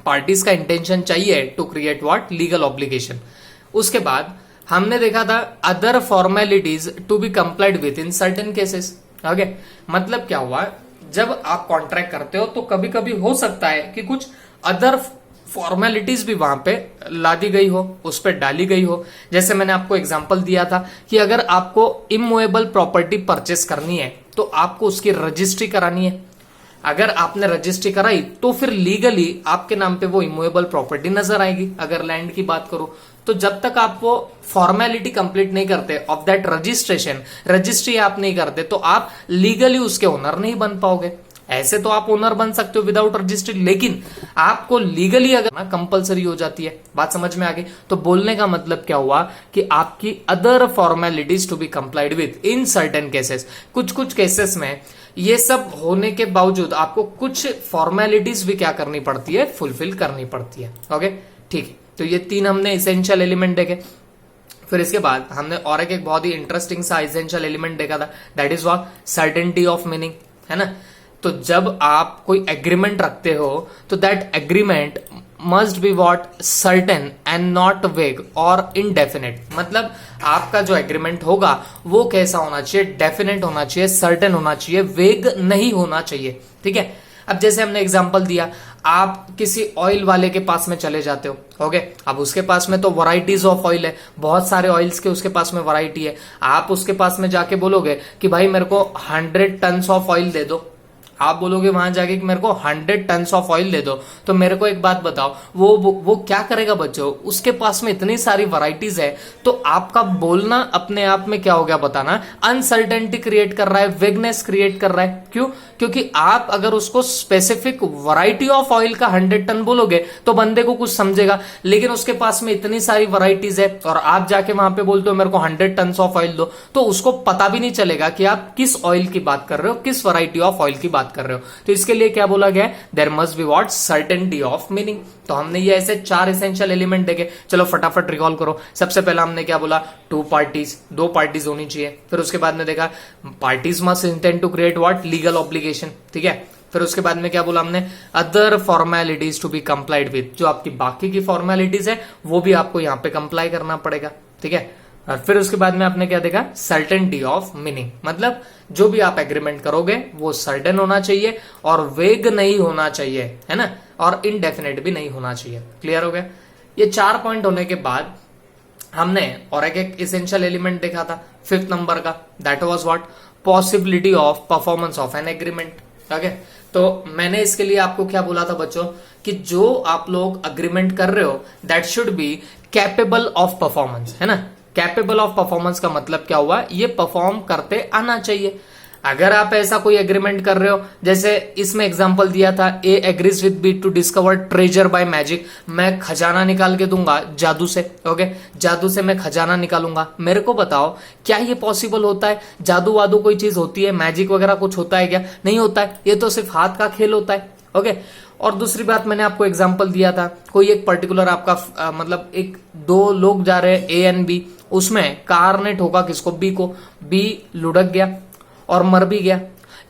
Parties का इंटेंशन चाहिए to create what, legal obligation. उसके बाद हमने देखा था other formalities to be complied with in certain cases. Okay, मतलब क्या हुआ, जब आप कॉन्ट्रैक्ट करते हो तो कभी कभी हो सकता है कि कुछ अदर फॉर्मेलिटीज भी वहां पे लादी गई हो, उस पर डाली गई हो। जैसे मैंने आपको एग्जांपल दिया था कि अगर आपको इमूवेबल प्रॉपर्टी परचेस करनी है तो आपको उसकी रजिस्ट्री करानी है। अगर आपने रजिस्ट्री कराई तो फिर लीगली आपके नाम पे वो इमूवेबल प्रॉपर्टी नजर आएगी। अगर लैंड की बात करो तो जब तक आप वो फॉर्मेलिटी कंप्लीट नहीं करते ऑफ दैट रजिस्ट्रेशन, रजिस्ट्री आप नहीं करते, तो आप लीगली उसके ओनर नहीं बन पाओगे। ऐसे तो आप ओनर बन सकते हो विदाउट रजिस्ट्री, लेकिन आपको लीगली अगर ना कंपलसरी हो जाती है। बात समझ में आ गई? तो बोलने का मतलब क्या हुआ कि आपकी other formalities to be complied with in certain cases. कुछ कुछ केसेस में ये सब होने के बावजूद आपको कुछ फॉर्मेलिटीज भी क्या करनी पड़ती है, फुलफिल करनी पड़ती है। ओके, ठीक है, तो ये तीन हमने इसेंशियल एलिमेंट देखे। फिर इसके बाद हमने और एक बहुत ही इंटरेस्टिंग सा इसेंशियल एलिमेंट देखा था, that is what, certainty of meaning, है ना। तो जब आप कोई एग्रीमेंट रखते हो तो that agreement must be what, certain and not वेग और इनडेफिनेट। मतलब आपका जो एग्रीमेंट होगा वो कैसा होना चाहिए, डेफिनेट होना चाहिए, सर्टेन होना चाहिए, वेग नहीं होना चाहिए। ठीक है, अब जैसे हमने एग्जांपल दिया, आप किसी ऑयल वाले के पास में चले जाते हो। ओके, अब उसके पास में तो वैरायटीज ऑफ ऑयल है, बहुत सारे ऑयल्स के उसके पास में वैरायटी है। आप उसके पास में जाके बोलोगे कि भाई मेरे को 100 टन ऑफ ऑयल दे दो, आप बोलोगे वहां जाके कि मेरे को 100 टन्स ऑफ ऑयल दे दो, तो मेरे को एक बात बताओ, वो क्या करेगा बच्चों? उसके पास में इतनी सारी वैरायटीज है, तो आपका बोलना अपने आप में क्या हो गया बताना, अनसर्टेनिटी क्रिएट कर रहा है, वेगनेस क्रिएट कर रहा है। क्यों? क्योंकि आप अगर उसको स्पेसिफिक वैरायटी ऑफ ऑयल का 100 टन बोलोगे तो बंदे को कुछ समझेगा, लेकिन उसके पास में इतनी सारी वैरायटीज है और आप जाके वहां पे बोलते हो मेरे को 100 टन ऑफ ऑयल दो, तो उसको पता भी नहीं चलेगा कि आप किस ऑयल की बात कर रहे हो, किस वैरायटी ऑफ ऑयल की बात कर रहे हो। तो इसके लिए क्या बोला गया है, there must be what, certainty of meaning. तो हमने ये ऐसे 4 एसेंशियल एलिमेंट देखे। चलो फटाफट रिकॉल करो। सबसे पहला हमने क्या बोला, 2 पार्टीज, 2 पार्टीज होनी चाहिए। फिर उसके बाद में देखा parties must intend to create what, legal obligation, ठीक है। फिर उसके बाद में क्या बोला हमने, other formalities to be complied with, जो आपकी बाकी की फॉर्मेलिटीज है वो भी आपको यहां पे कंप्लाई करना पड़ेगा, ठीक है। और फिर उसके बाद में आपने क्या देखा, सर्टेनिटी ऑफ मीनिंग, मतलब जो भी आप एग्रीमेंट करोगे वो सर्टेन होना चाहिए और वेग नहीं होना चाहिए, है ना, और इनडेफिनेट भी नहीं होना चाहिए। क्लियर हो गया? ये 4 पॉइंट होने के बाद हमने और एक इसेंशियल एलिमेंट देखा था 5th नंबर का, that was what, possibility of performance of an agreement. Okay, तो मैंने इसके लिए आपको क्या बोला था बच्चों, कि जो आप लोग अग्रीमेंट कर रहे हो that should be capable of performance, है ना। कैपेबल ऑफ परफॉर्मेंस का मतलब क्या हुआ, ये परफॉर्म करते आना चाहिए। अगर आप ऐसा कोई एग्रीमेंट कर रहे हो, जैसे इसमें एग्जांपल दिया था, A agrees with B to discover treasure by magic, मैं खजाना निकाल के दूंगा जादू से, ओके, जादू से मैं खजाना निकालूंगा। मेरे को बताओ क्या ये पॉसिबल होता है? जादू वादू कोई चीज होती है, मैजिक वगैरह कुछ होता है क्या? नहीं होता है, ये तो सिर्फ हाथ का खेल होता है, ओके। और दूसरी बात मैंने आपको एग्जांपल दिया था, कोई एक पर्टिकुलर आपका मतलब एक 2 लोग जा रहे हैं ए एंड बी, उसमें कार ने ठोका किसको, बी को, बी लुढ़क गया और मर भी गया।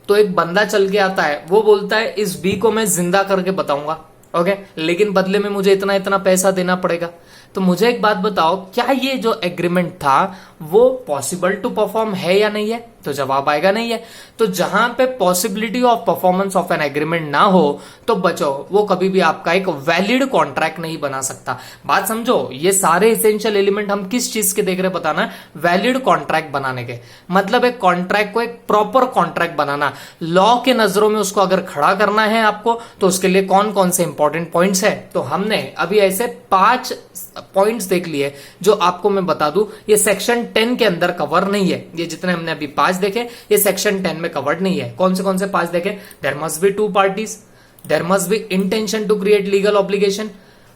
तो एक बंदा चल के आता है, वो बोलता है इस बी को मैं जिंदा करके बताऊंगा, ओके, लेकिन बदले में मुझे इतना इतना पैसा देना पड़ेगा। तो मुझे एक बात बताओ, क्या ये जो एग्रीमेंट था वो पॉसिबल टू परफॉर्म है या नहीं है? तो जवाब आएगा नहीं है। तो जहां पे possibility of performance of an agreement ना हो तो बचो, वो कभी भी आपका एक वैलिड कॉन्ट्रैक्ट नहीं बना सकता। बात समझो, ये सारे एसेंशियल एलिमेंट हम किस चीज के देख रहे बताना, वैलिड कॉन्ट्रैक्ट बनाने के, मतलब एक कॉन्ट्रैक्ट को एक प्रॉपर कॉन्ट्रैक्ट बनाना, लॉ के नजरों में उसको अगर खड़ा करना है आपको, तो उसके लिए कौन कौन से इंपॉर्टेंट पॉइंट्स है। तो हमने अभी ऐसे 5 पॉइंट्स देख लिए जो आपको मैं बता दूं, ये सेक्शन 10 के अंदर कवर नहीं है। ये जितने हमने अभी 5 देखे ये सेक्शन 10 में कवर्ड नहीं है। कौन से 5 देखे, there must be 2 parties, there must be intention to create legal obligation,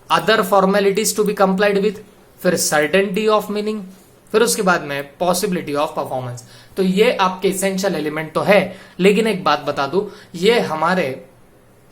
other formalities to be complied with, फिर सर्टेनिटी ऑफ मीनिंग, फिर उसके बाद में पॉसिबिलिटी ऑफ परफॉर्मेंस। तो ये आपके इसेंशियल एलिमेंट तो है, लेकिन एक बात बता दूं, ये हमारे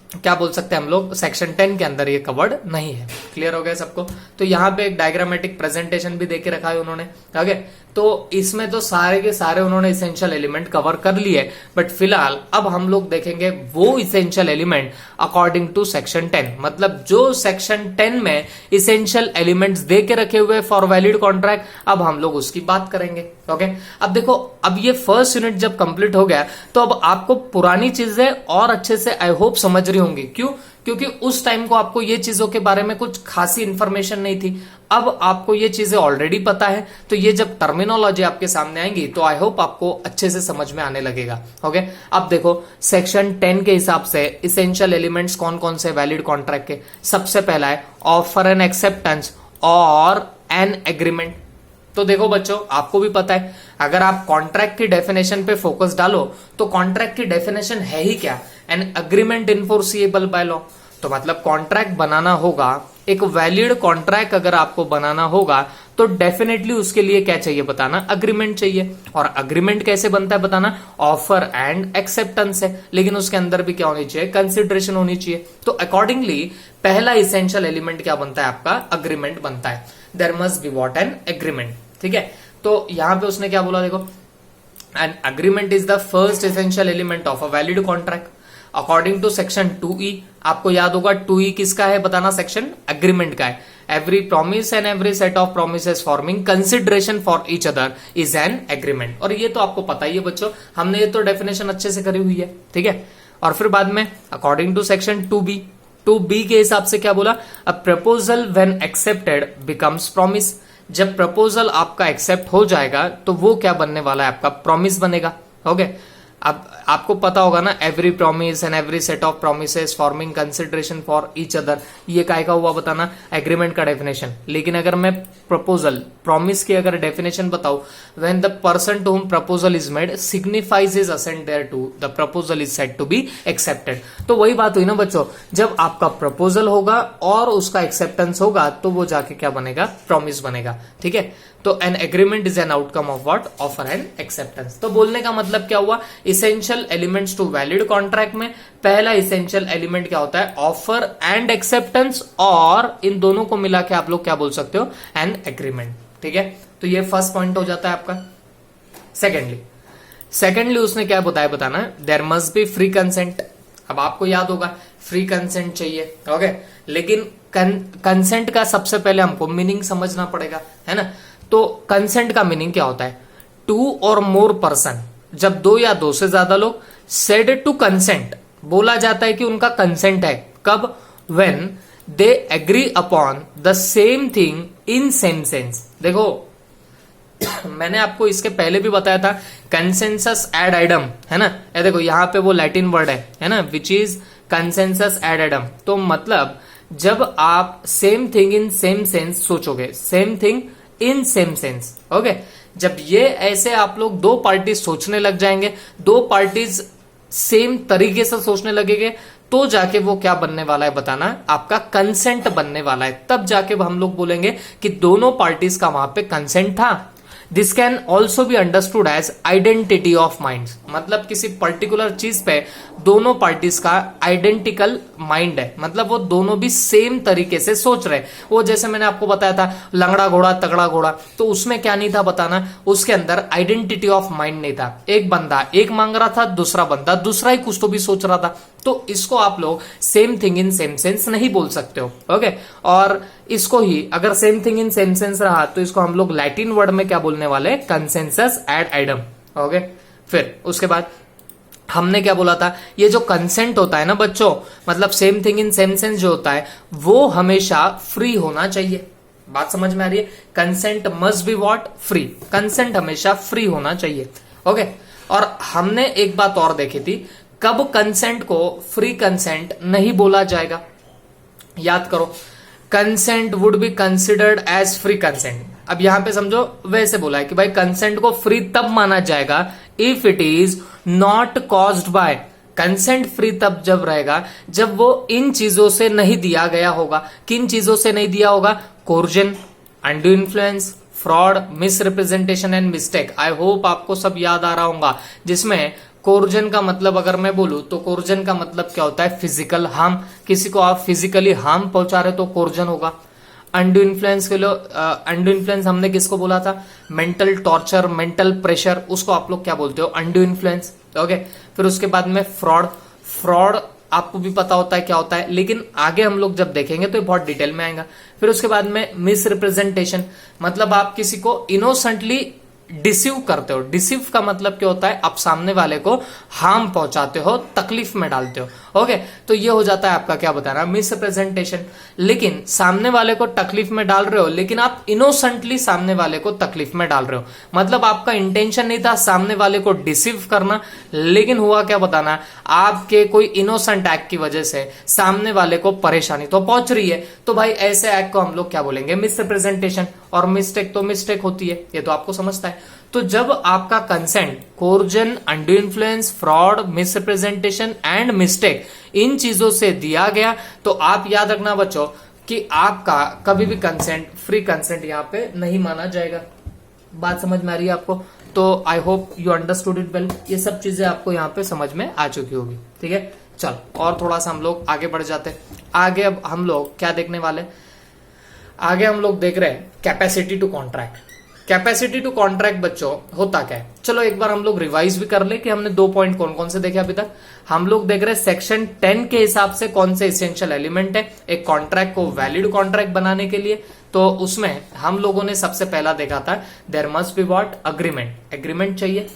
क्या बोल सकते हैं हम लोग, सेक्शन 10 के अंदर ये कवर्ड नहीं है। क्लियर हो गया सबको? तो यहाँ पे एक डायग्रामेटिक प्रेजेंटेशन भी देके रखा है उन्होंने, ओके। तो इसमें तो सारे के सारे उन्होंने इसेंशियल एलिमेंट कवर कर लिए, बट फिलहाल अब हम लोग देखेंगे वो essential element according to section 10, मतलब जो सेक्शन 10 में इसेंशियल एलिमेंट्स दे के रखे हुए फॉर वैलिड कॉन्ट्रैक्ट, अब हम लोग उसकी बात करेंगे, ओके। अब देखो, अब ये फर्स्ट यूनिट जब कंप्लीट हो गया तो अब आपको पुरानी चीजें और अच्छे से आई होप समझ रही होंगी। क्यों? क्योंकि उस टाइम को आपको ये चीजों के बारे में कुछ खासी इंफॉर्मेशन नहीं थी, अब आपको ये चीजें ऑलरेडी पता है। तो ये जब टर्मिनोलॉजी आपके सामने आएंगी तो आई होप आपको अच्छे से समझ में आने लगेगा, ओके। अब देखो, सेक्शन 10 के हिसाब से इसेंशियल एलिमेंट्स कौन कौन से वैलिड कॉन्ट्रैक्ट के, सबसे पहला है ऑफर एन एक्सेप्टेंस और एन एग्रीमेंट। तो देखो बच्चों, आपको भी पता है, अगर आप कॉन्ट्रैक्ट की डेफिनेशन पे फोकस डालो तो कॉन्ट्रैक्ट की डेफिनेशन है ही क्या, an agreement enforceable by law. तो मतलब कॉन्ट्रैक्ट बनाना होगा, एक वैलिड कॉन्ट्रैक्ट अगर आपको बनाना होगा तो डेफिनेटली उसके लिए क्या चाहिए बताना, अग्रीमेंट चाहिए। और अग्रीमेंट कैसे बनता है बताना, ऑफर एंड एक्सेप्टेंस है, लेकिन उसके अंदर भी क्या होनी चाहिए, कंसिडरेशन होनी चाहिए। तो अकॉर्डिंगली पहला इसेंशियल एलिमेंट क्या बनता है आपका, अग्रीमेंट बनता है। There must be what, an agreement, ठीक है। तो यहां पे उसने क्या बोला, देखो, an agreement is the first essential element of a valid contract according to section 2E। आपको याद होगा 2E किसका है बताना, सेक्शन अग्रीमेंट का है। Every promise and every set of promises forming consideration for each other is an agreement. और ये तो आपको पता ही है बच्चों, हमने ये तो डेफिनेशन अच्छे से करी हुई है, ठीक है। और फिर बाद में अकॉर्डिंग टू सेक्शन 2B के हिसाब से क्या बोला, a proposal when accepted becomes promise. जब प्रपोजल आपका एक्सेप्ट हो जाएगा तो वो क्या बनने वाला है, आपका प्रॉमिस बनेगा, ओके। अब आपको पता होगा ना, every promise and every set of promises forming consideration for each other, ये काय का हुआ बताना, एग्रीमेंट का डेफिनेशन। लेकिन अगर मैं प्रपोजल प्रॉमिस की अगर डेफिनेशन बताऊं, when the person to whom proposal is made signifies his assent thereto the proposal is said to be accepted. तो वही बात हुई ना बच्चों, जब आपका प्रपोजल होगा और उसका एक्सेप्टेंस होगा तो वो जाके क्या बनेगा, प्रॉमिस बनेगा। ठीक है, तो an agreement is an outcome of what, offer and acceptance. तो बोलने का मतलब क्या हुआ, essential elements to valid contract में पहला इसेंशियल एलिमेंट क्या होता है, ऑफर एंड एक्सेप्टेंस, और इन दोनों को मिला के आप लोग क्या बोल सकते हो, एन एग्रीमेंट। ठीक है, तो ये फर्स्ट पॉइंट हो जाता है आपका। सेकेंडली उसने क्या बताया, बताना there must be free consent. अब आपको याद होगा फ्री कंसेंट चाहिए, ओके, लेकिन कंसेंट का सबसे पहले हमको मीनिंग समझना पड़ेगा, है ना। तो कंसेंट का मीनिंग क्या होता है, टू और मोर पर्सन, जब दो या दो से ज्यादा लोग सेड टू कंसेंट, बोला जाता है कि उनका कंसेंट है, कब, when they agree upon the same thing in same sense. देखो मैंने आपको इसके पहले भी बताया था, कंसेंसस एड आइडम, है ना, ये देखो यहां पे वो लैटिन वर्ड है ना, which is consensus ad idem. तो मतलब जब आप same thing in same sense सोचोगे, same thing in same sense, okay, जब ये ऐसे आप लोग दो पार्टीज सोचने लग जाएंगे, दो पार्टीज सेम तरीके से सोचने लगेंगे, तो जाके वो क्या बनने वाला है बताना, आपका कंसेंट बनने वाला है। तब जाके हम लोग बोलेंगे कि दोनों पार्टीज का वहां पे कंसेंट था। This can also be understood as identity of mind, मतलब किसी पर्टिकुलर चीज पे दोनों पार्टीज का आइडेंटिकल माइंड है, मतलब वो दोनों भी सेम तरीके से सोच रहे। वो जैसे मैंने आपको बताया था लंगड़ा घोड़ा तगड़ा घोड़ा, तो उसमें क्या नहीं था बताना, उसके अंदर आइडेंटिटी ऑफ माइंड नहीं था। एक बंदा एक मांग रहा था, दूसरा बंदा दूसरा ही कुछ तो भी सोच रहा था। तो इसको आप लोग same thing in same sense नहीं बोल सकते हो, ओके। और इसको ही अगर same thing in same sense रहा तो इसको हम लोग लैटिन वर्ड में क्या बोलने वाले, कंसेंसस एड आइडम, ओके। फिर उसके बाद हमने क्या बोला था, ये जो कंसेंट होता है ना बच्चों, मतलब same thing in same sense जो होता है वो हमेशा फ्री होना चाहिए। बात समझ में आ रही है, consent must be what, free, consent हमेशा फ्री होना चाहिए, ओके। और हमने एक बात और देखी थी, कब कंसेंट को फ्री कंसेंट नहीं बोला जाएगा, याद करो, consent would be considered as free consent. अब यहां पे समझो वैसे बोला है कि भाई कंसेंट को फ्री तब माना जाएगा if it is not caused by, consent free तब जब रहेगा जब वो इन चीजों से नहीं दिया गया होगा। किन चीजों से नहीं दिया होगा, coercion, undue influence, fraud, misrepresentation and mistake. I hope आपको सब याद आ रहा होगा, जिसमें कोर्जन का मतलब अगर मैं बोलूं तो कोर्जन का मतलब क्या होता है, फिजिकल हार्म, किसी को आप फिजिकली हार्म पहुंचा रहे तो कोर्जन होगा। अनड्यू इन्फ्लुएंस के लिए, अनड्यू इन्फ्लुएंस हमने किसको बोला था, मेंटल टॉर्चर, मेंटल प्रेशर, उसको आप लोग क्या बोलते हो, अनड्यू इन्फ्लुएंस, ओके। फिर उसके बाद में फ्रॉड, फ्रॉड आपको भी पता होता है क्या होता है, लेकिन आगे हम लोग जब देखेंगे तो बहुत डिटेल में आएगा। फिर उसके बाद में मिसरिप्रेजेंटेशन, मतलब आप किसी को इनोसेंटली डिसीव करते हो। डिसीव का मतलब क्या होता है, आप सामने वाले को हार्म पहुंचाते हो, तकलीफ में डालते हो, ओके। तो ये हो जाता है आपका क्या बताना, मिसरिप्रेजेंटेशन। लेकिन सामने वाले को तकलीफ में डाल रहे हो, लेकिन आप इनोसेंटली सामने वाले को तकलीफ में डाल रहे हो, मतलब आपका इंटेंशन नहीं था सामने वाले को डिसीव करना, लेकिन हुआ क्या बताना, आपके कोई इनोसेंट एक्ट की वजह से सामने वाले को परेशानी तो पहुंच रही है। तो भाई ऐसे एक्ट को हम लोग क्या बोलेंगे, मिसरिप्रेजेंटेशन। और मिस्टेक तो मिस्टेक होती है, ये तो आपको समझता है। तो जब आपका consent coercion, undue influence, fraud, misrepresentation and mistake in चीजों से दिया गया, तो आप याद रखना बच्चों कि आपका कभी भी कंसेंट फ्री कंसेंट यहाँ पे नहीं माना जाएगा। बात समझ में आ रही है आपको? तो I hope you understood it well. ये सब चीजें आपको यहाँ पे समझ में आ चुकी होगी, ठीक है। चलो और थोड़ा सा हम लोग आगे बढ़ जाते हैं। आगे अब हम लोग क्या देखने वाले, आगे हम लोग देख रहे हैं capacity to contract. Capacity to contract बच्चों होता क्या है, चलो एक बार हम लोग रिवाइज भी कर ले कि हमने 2 पॉइंट कौन कौन से देखे अभी तक। हम लोग देख रहे हैं सेक्शन 10 के हिसाब से कौन से इसेंशियल एलिमेंट है एक कॉन्ट्रैक्ट को वैलिड कॉन्ट्रैक्ट बनाने के लिए। तो उसमें हम लोगों ने सबसे पहला देखा था there must be what, agreement, agreement चाहिए।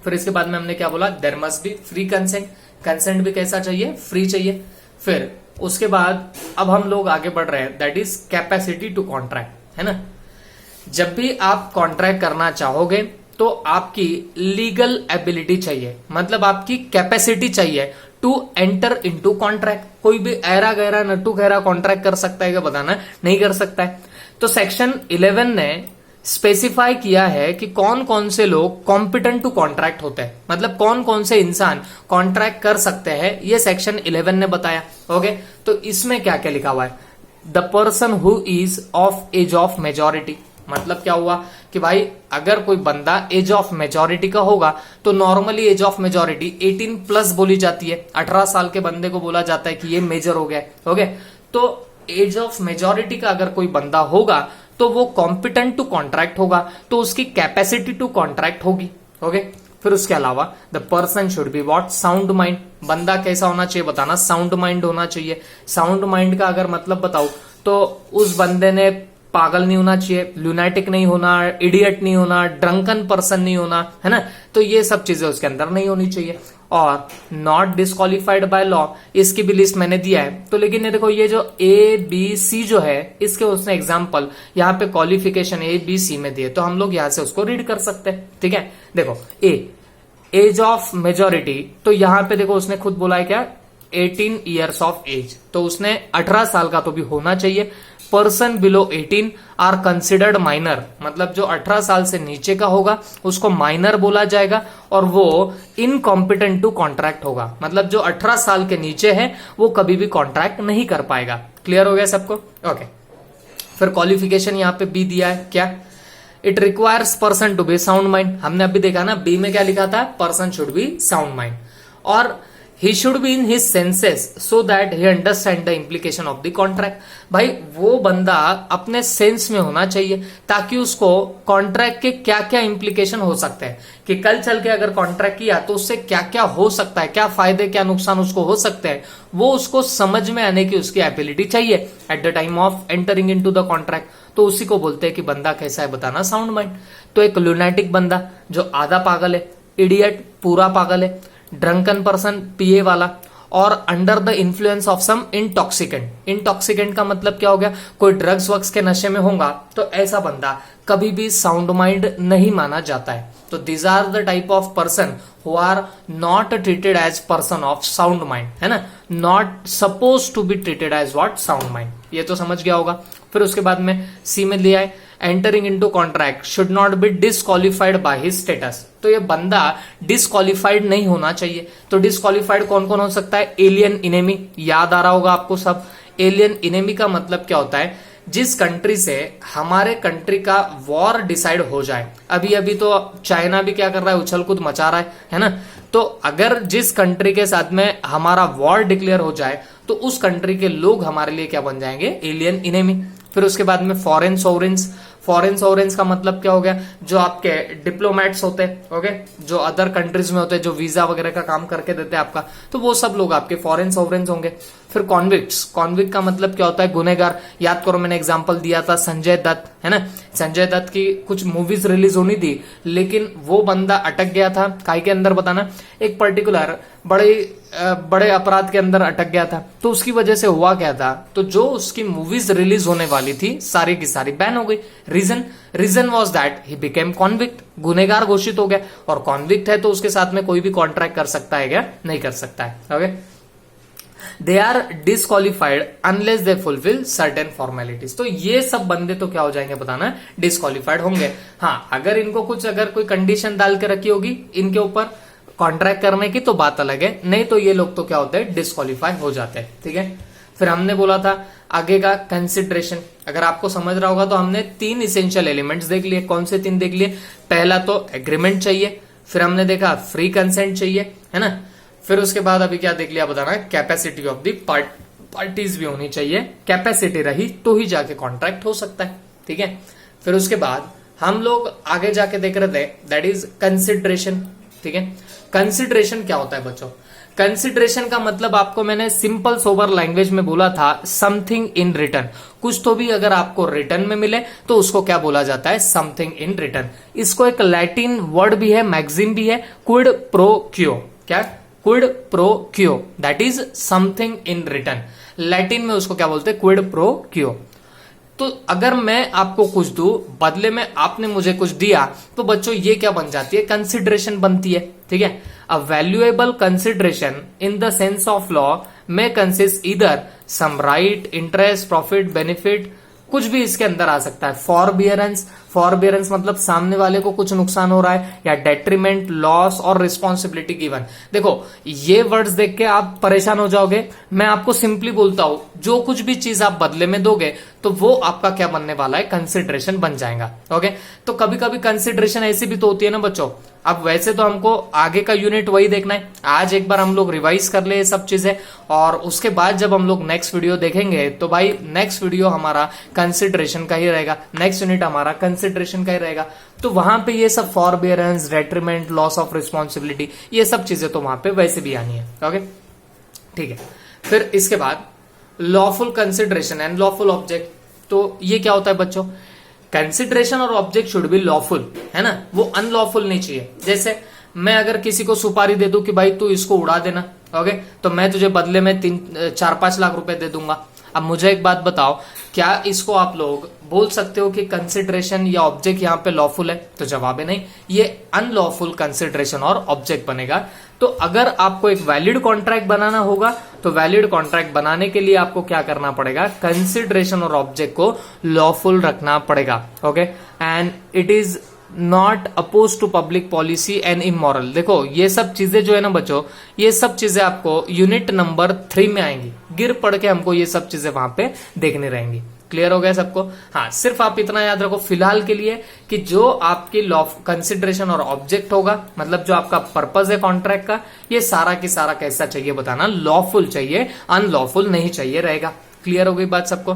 फिर इसके बाद में हमने क्या बोला, there must be free consent, consent भी कैसा चाहिए, फ्री चाहिए। फिर उसके बाद अब हम लोग आगे बढ़ रहे हैं, that is capacity to contract, है ना। जब भी आप कॉन्ट्रैक्ट करना चाहोगे तो आपकी लीगल एबिलिटी चाहिए, मतलब आपकी कैपेसिटी चाहिए टू एंटर इनटू कॉन्ट्रैक्ट। कोई भी ऐरा गहरा नट्टू गहरा कॉन्ट्रैक्ट कर सकता है क्या? बताना नहीं कर सकता है। तो सेक्शन 11 ने स्पेसिफाई किया है कि कौन कौन से लोग कॉम्पिटेंट टू कॉन्ट्रैक्ट होते हैं, मतलब कौन कौन से इंसान कॉन्ट्रैक्ट कर सकते हैं, ये सेक्शन 11 ने बताया। ओके, तो इसमें क्या क्या लिखा हुआ है? The person who is of age of majority, मतलब क्या हुआ कि भाई अगर कोई बंदा एज ऑफ मेजोरिटी का होगा तो normally age of majority 18 plus बोली जाती है। 18 साल के बंदे को बोला जाता है कि ये मेजर हो गया। ओके, तो एज ऑफ मेजोरिटी का अगर कोई बंदा होगा तो वो कॉम्पिटेंट टू कॉन्ट्रैक्ट होगा, तो उसकी कैपेसिटी टू कॉन्ट्रैक्ट होगी। ओके, फिर उसके अलावा the person should be what? Sound mind. बंदा कैसा होना चाहिए? बताना, साउंड माइंड होना चाहिए। साउंड माइंड का अगर मतलब बताओ तो उस बंदे ने पागल नहीं होना चाहिए, लूनेटिक नहीं होना, इडियट नहीं होना, ड्रंकन पर्सन नहीं होना, है ना। तो ये सब चीजें उसके अंदर नहीं होनी चाहिए। और नॉट डिस्क्वालिफाइड बाय लॉ, इसकी भी लिस्ट मैंने दिया है। तो लेकिन ये देखो, ये जो ए बी सी जो है, इसके उसने एग्जाम्पल यहाँ पे क्वालिफिकेशन ए बी सी में दिए, तो हम लोग यहाँ से उसको रीड कर सकते हैं। ठीक है, देखो एज ऑफ मेजोरिटी, तो यहाँ पे देखो उसने खुद बोला है क्या? 18 ईयर्स ऑफ एज, तो उसने 18 साल का तो भी होना चाहिए। Person below 18 are considered minor, मतलब जो 18 साल से नीचे का होगा उसको माइनर बोला जाएगा, और वो इनकॉम्पिटेंट टू कॉन्ट्रैक्ट होगा, मतलब जो 18 साल के नीचे है वो कभी भी कॉन्ट्रैक्ट नहीं कर पाएगा। क्लियर हो गया सबको? ओके, फिर क्वालिफिकेशन यहाँ पे बी दिया है क्या? It requires person to be sound mind. हमने अभी देखा ना, बी में क्या लिखा था? Person should be sound mind, और he should be in his senses so that he understand the implication of the contract। भाई वो बंदा अपने सेंस में होना चाहिए ताकि उसको कॉन्ट्रैक्ट के क्या क्या इंप्लीकेशन हो सकते हैं, कि कल चल के अगर कॉन्ट्रैक्ट किया तो उससे क्या क्या हो सकता है, क्या फायदे क्या नुकसान उसको हो सकते हैं, वो उसको समझ में आने की उसकी एबिलिटी चाहिए at the time of entering into the contract. तो उसी को बोलते हैं कि बंदा कैसा है, बताना, साउंड माइंड। तो एक लुनेटिक बंदा जो आधा पागल है, इडियट पूरा पागल है, ड्रंकन पर्सन पिए वाला, और under the influence of some intoxicant. Intoxicant का मतलब क्या हो गया? कोई ड्रग्स वग्स के नशे में होगा तो ऐसा बंदा कभी भी साउंड माइंड नहीं माना जाता है। तो this are the type of person who are not treated as person of sound mind, है ना, not suppose to be treated as what? Sound mind. ये तो समझ गया होगा। फिर उसके बाद में सी में लिया है entering into contract should not be disqualified by his status. तो ये बंदा डिसक्वालिफाइड नहीं होना चाहिए। तो डिसक्वालिफाइड कौन कौन हो सकता है? एलियन इनेमी, याद आ रहा होगा आपको सब। एलियन इनेमी का मतलब क्या होता है? जिस कंट्री से हमारे कंट्री का वॉर डिसाइड हो जाए। अभी अभी तो चाइना भी क्या कर रहा है? उछल कूद मचा रहा है ना। तो अगर जिस कंट्री के साथ में हमारा वॉर डिक्लेयर हो जाए तो उस कंट्री के लोग हमारे लिए क्या बन जाएंगे? Alien enemy. फिर उसके बाद में फॉरेन सोवरेन्स। फॉरेन सोवरेन्स का मतलब क्या हो गया? जो आपके डिप्लोमेट्स होते हैं, ओके, जो अदर कंट्रीज में होते हैं, जो वीजा वगैरह का काम करके देते हैं आपका, तो वो सब लोग आपके फॉरेन सोवरेन्स होंगे। फिर कॉन्विक्ट्स। कॉन्विक्ट का मतलब क्या होता है? गुनेगार। याद करो, मैंने एग्जांपल दिया था संजय दत्त, है ना। संजय दत्त की कुछ मूवीज रिलीज होनी थी, लेकिन वो बंदा अटक गया था काय के अंदर? बताना, एक पर्टिकुलर बड़े अपराध के अंदर अटक गया था। तो उसकी वजह से हुआ क्या था? तो जो उसकी मूवीज रिलीज होने वाली थी सारी की सारी बैन हो गई। Reason was that he became convict, गुनेगार घोषित हो गया। और कॉन्विक्ट है तो उसके साथ में कोई भी कॉन्ट्रैक्ट कर सकता है क्या? नहीं कर सकता है। Okay, they are disqualified unless they fulfil certain formalities. तो ये सब बंदे तो क्या हो जाएंगे? बताना, डिसक्वालिफाइड होंगे। हाँ, अगर इनको अगर कोई कंडीशन डाल के रखी होगी इनके ऊपर कॉन्ट्रैक्ट करने की तो बात अलग है, नहीं तो ये लोग तो क्या होते हैं? डिसक्वालीफाई हो जाते हैं। ठीक है, फिर हमने बोला था आगे का कंसिडरेशन। अगर आपको समझ रहा होगा तो हमने 3 इसेंशियल एलिमेंट्स देख लिए। कौन से 3 देख लिए? पहला तो एग्रीमेंट चाहिए, फिर हमने देखा फ्री कंसेंट चाहिए, है ना। फिर उसके बाद अभी क्या देख लिया? बताना, कैपेसिटी ऑफ द पार्टीज भी होनी चाहिए। कैपेसिटी रही तो ही जाके कॉन्ट्रैक्ट हो सकता है। ठीक है, फिर उसके बाद हम लोग आगे जाके देख रहे थे दैट इज कंसिडरेशन। ठीक है, कंसिडरेशन क्या होता है बच्चों? कंसिडरेशन का मतलब आपको मैंने सिंपल सोबर लैंग्वेज में बोला था, समथिंग इन रिटर्न। कुछ तो भी अगर आपको रिटर्न में मिले तो उसको क्या बोला जाता है? Something in return. इसको एक लैटिन वर्ड भी है, मैक्सिम भी है, क्विड प्रो क्यो। क्या? Quid pro quo, that is something in return. Latin में उसको क्या बोलते हैं? क्विड प्रो क्यो। तो अगर मैं आपको कुछ दूं बदले में आपने मुझे कुछ दिया, तो बच्चों ये क्या बन जाती है, कंसिडरेशन बनती है। ठीक है, अ valuable consideration in the sense of law में कंसिस्ट ईदर सम राइट, इंटरेस्ट, प्रॉफिट, बेनिफिट, कुछ भी इसके अंदर आ सकता है। फॉरबियरेंस, फॉरबियरेंस मतलब सामने वाले को कुछ नुकसान हो रहा है, या डेट्रीमेंट, लॉस और रिस्पॉन्सिबिलिटी गिवन। देखो ये वर्ड्स देख के आप परेशान हो जाओगे। मैं आपको सिंपली बोलता हूं, जो कुछ भी चीज आप बदले में दोगे तो वो आपका क्या बनने वाला है, कंसिडरेशन बन जाएगा। ओके, तो कभी कभी कंसिडरेशन ऐसी भी तो होती है ना बच्चों। अब वैसे तो हमको आगे का यूनिट वही देखना है, आज एक बार हम लोग रिवाइज कर ले ये सब चीजें, और उसके बाद जब हम लोग नेक्स्ट वीडियो देखेंगे तो भाई नेक्स्ट वीडियो हमारा कंसिडरेशन का ही रहेगा, नेक्स्ट यूनिट हमारा कंसिडरेशन का ही रहेगा। तो वहां पे ये सब फॉरबियरेंस, डेट्रीमेंट, लॉस ऑफ रिस्पॉन्सिबिलिटी, ये सब चीजें तो वहां पे वैसे भी आनी है। ओके ठीक है, फिर इसके बाद lawful consideration and lawful object. तो ये क्या होता है बच्चों, कंसिडरेशन और ऑब्जेक्ट शुड बी लॉफुल, है ना, वो अनलॉफुल नहीं चाहिए। जैसे मैं अगर किसी को सुपारी दे दूं कि भाई तू इसको उड़ा देना, ओके, तो मैं तुझे बदले में 4-5 लाख रुपए दे दूंगा। अब मुझे एक बात बताओ, क्या इसको आप लोग बोल सकते हो कि कंसिडरेशन या ऑब्जेक्ट यहाँ पे लॉफुल है? तो जवाब है नहीं, ये अनलॉफुल कंसिडरेशन और ऑब्जेक्ट बनेगा। तो अगर आपको एक वैलिड कॉन्ट्रैक्ट बनाना होगा तो वैलिड कॉन्ट्रैक्ट बनाने के लिए आपको क्या करना पड़ेगा, कंसिडरेशन और ऑब्जेक्ट को लॉफुल रखना पड़ेगा। Okay, and it is not oppose to public policy and immoral. देखो ये सब चीजें जो है ना बच्चों, ये सब चीजें आपको यूनिट नंबर 3 में आएंगी, गिर पड़ के हमको ये सब चीजें वहां पे देखनी रहेंगी। क्लियर हो गया सबको? हाँ, सिर्फ आप इतना याद रखो फिलहाल के लिए कि जो आपकी लॉ कंसिडरेशन और ऑब्जेक्ट होगा, मतलब जो आपका पर्पज है कॉन्ट्रैक्ट का, ये सारा की सारा कैसा चाहिए बताना, लॉफुल चाहिए, अनलॉफुल नहीं चाहिए रहेगा। क्लियर हो गई बात सबको?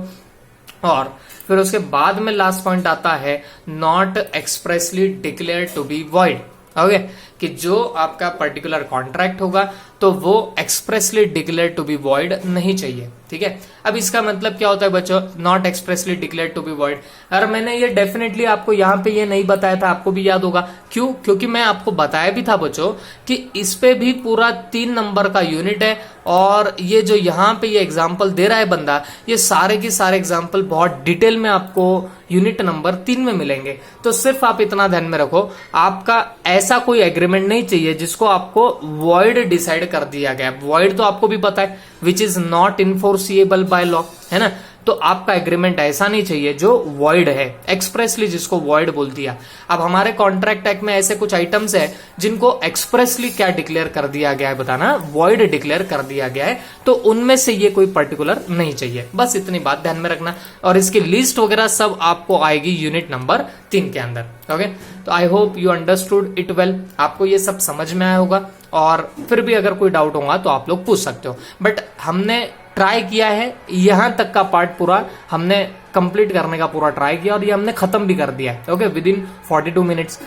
और फिर उसके बाद में लास्ट पॉइंट आता है not expressly declare to be void. Okay, कि जो आपका पर्टिकुलर कॉन्ट्रैक्ट होगा तो वो expressly declare to be void नहीं चाहिए। ठीक है, अब इसका मतलब क्या होता है बच्चों, not expressly declare to be void. अगर मैंने ये डेफिनेटली आपको यहाँ पे ये नहीं बताया था, आपको भी याद होगा क्यों, क्योंकि मैं आपको बताया भी था बच्चों कि इस पे भी पूरा 3 नंबर का यूनिट है, और ये जो यहाँ पे ये एग्जाम्पल दे रहा है बंदा, ये सारे के सारे एग्जाम्पल बहुत डिटेल में आपको यूनिट नंबर 3 में मिलेंगे। तो सिर्फ आप इतना ध्यान में रखो, आपका ऐसा कोई एग्रीमेंट नहीं चाहिए जिसको आपको वॉइड डिसाइड कर दिया गया। वॉइड तो आपको भी पता है, which is not enforceable by law, है ना। तो आपका एग्रीमेंट ऐसा नहीं चाहिए जो वॉइड है, एक्सप्रेसली जिसको वॉइड बोल दिया। अब हमारे कॉन्ट्रैक्ट एक्ट में ऐसे कुछ आइटम्स है जिनको एक्सप्रेसली क्या डिक्लेयर कर दिया गया है बताना, वॉइड डिक्लेयर कर दिया गया है, तो उनमें से ये कोई पर्टिकुलर नहीं चाहिए। बस इतनी बात ध्यान में रखना, और इसकी लिस्ट वगैरह सब आपको आएगी यूनिट नंबर 3 के अंदर। ओके, तो I hope you understood it well, आपको ये सब समझ में आया होगा, और फिर भी अगर कोई डाउट होगा तो आप लोग पूछ सकते हो। बट हमने ट्राई किया है, यहां तक का पार्ट पूरा हमने कंप्लीट करने का पूरा ट्राई किया, और ये हमने खत्म भी कर दिया है। Okay, with in 42 minutes.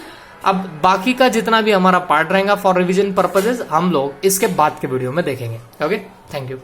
अब बाकी का जितना भी हमारा पार्ट रहेगा फॉर रिवीजन पर्पजेज हम लोग इसके बाद के वीडियो में देखेंगे। Okay, thank you.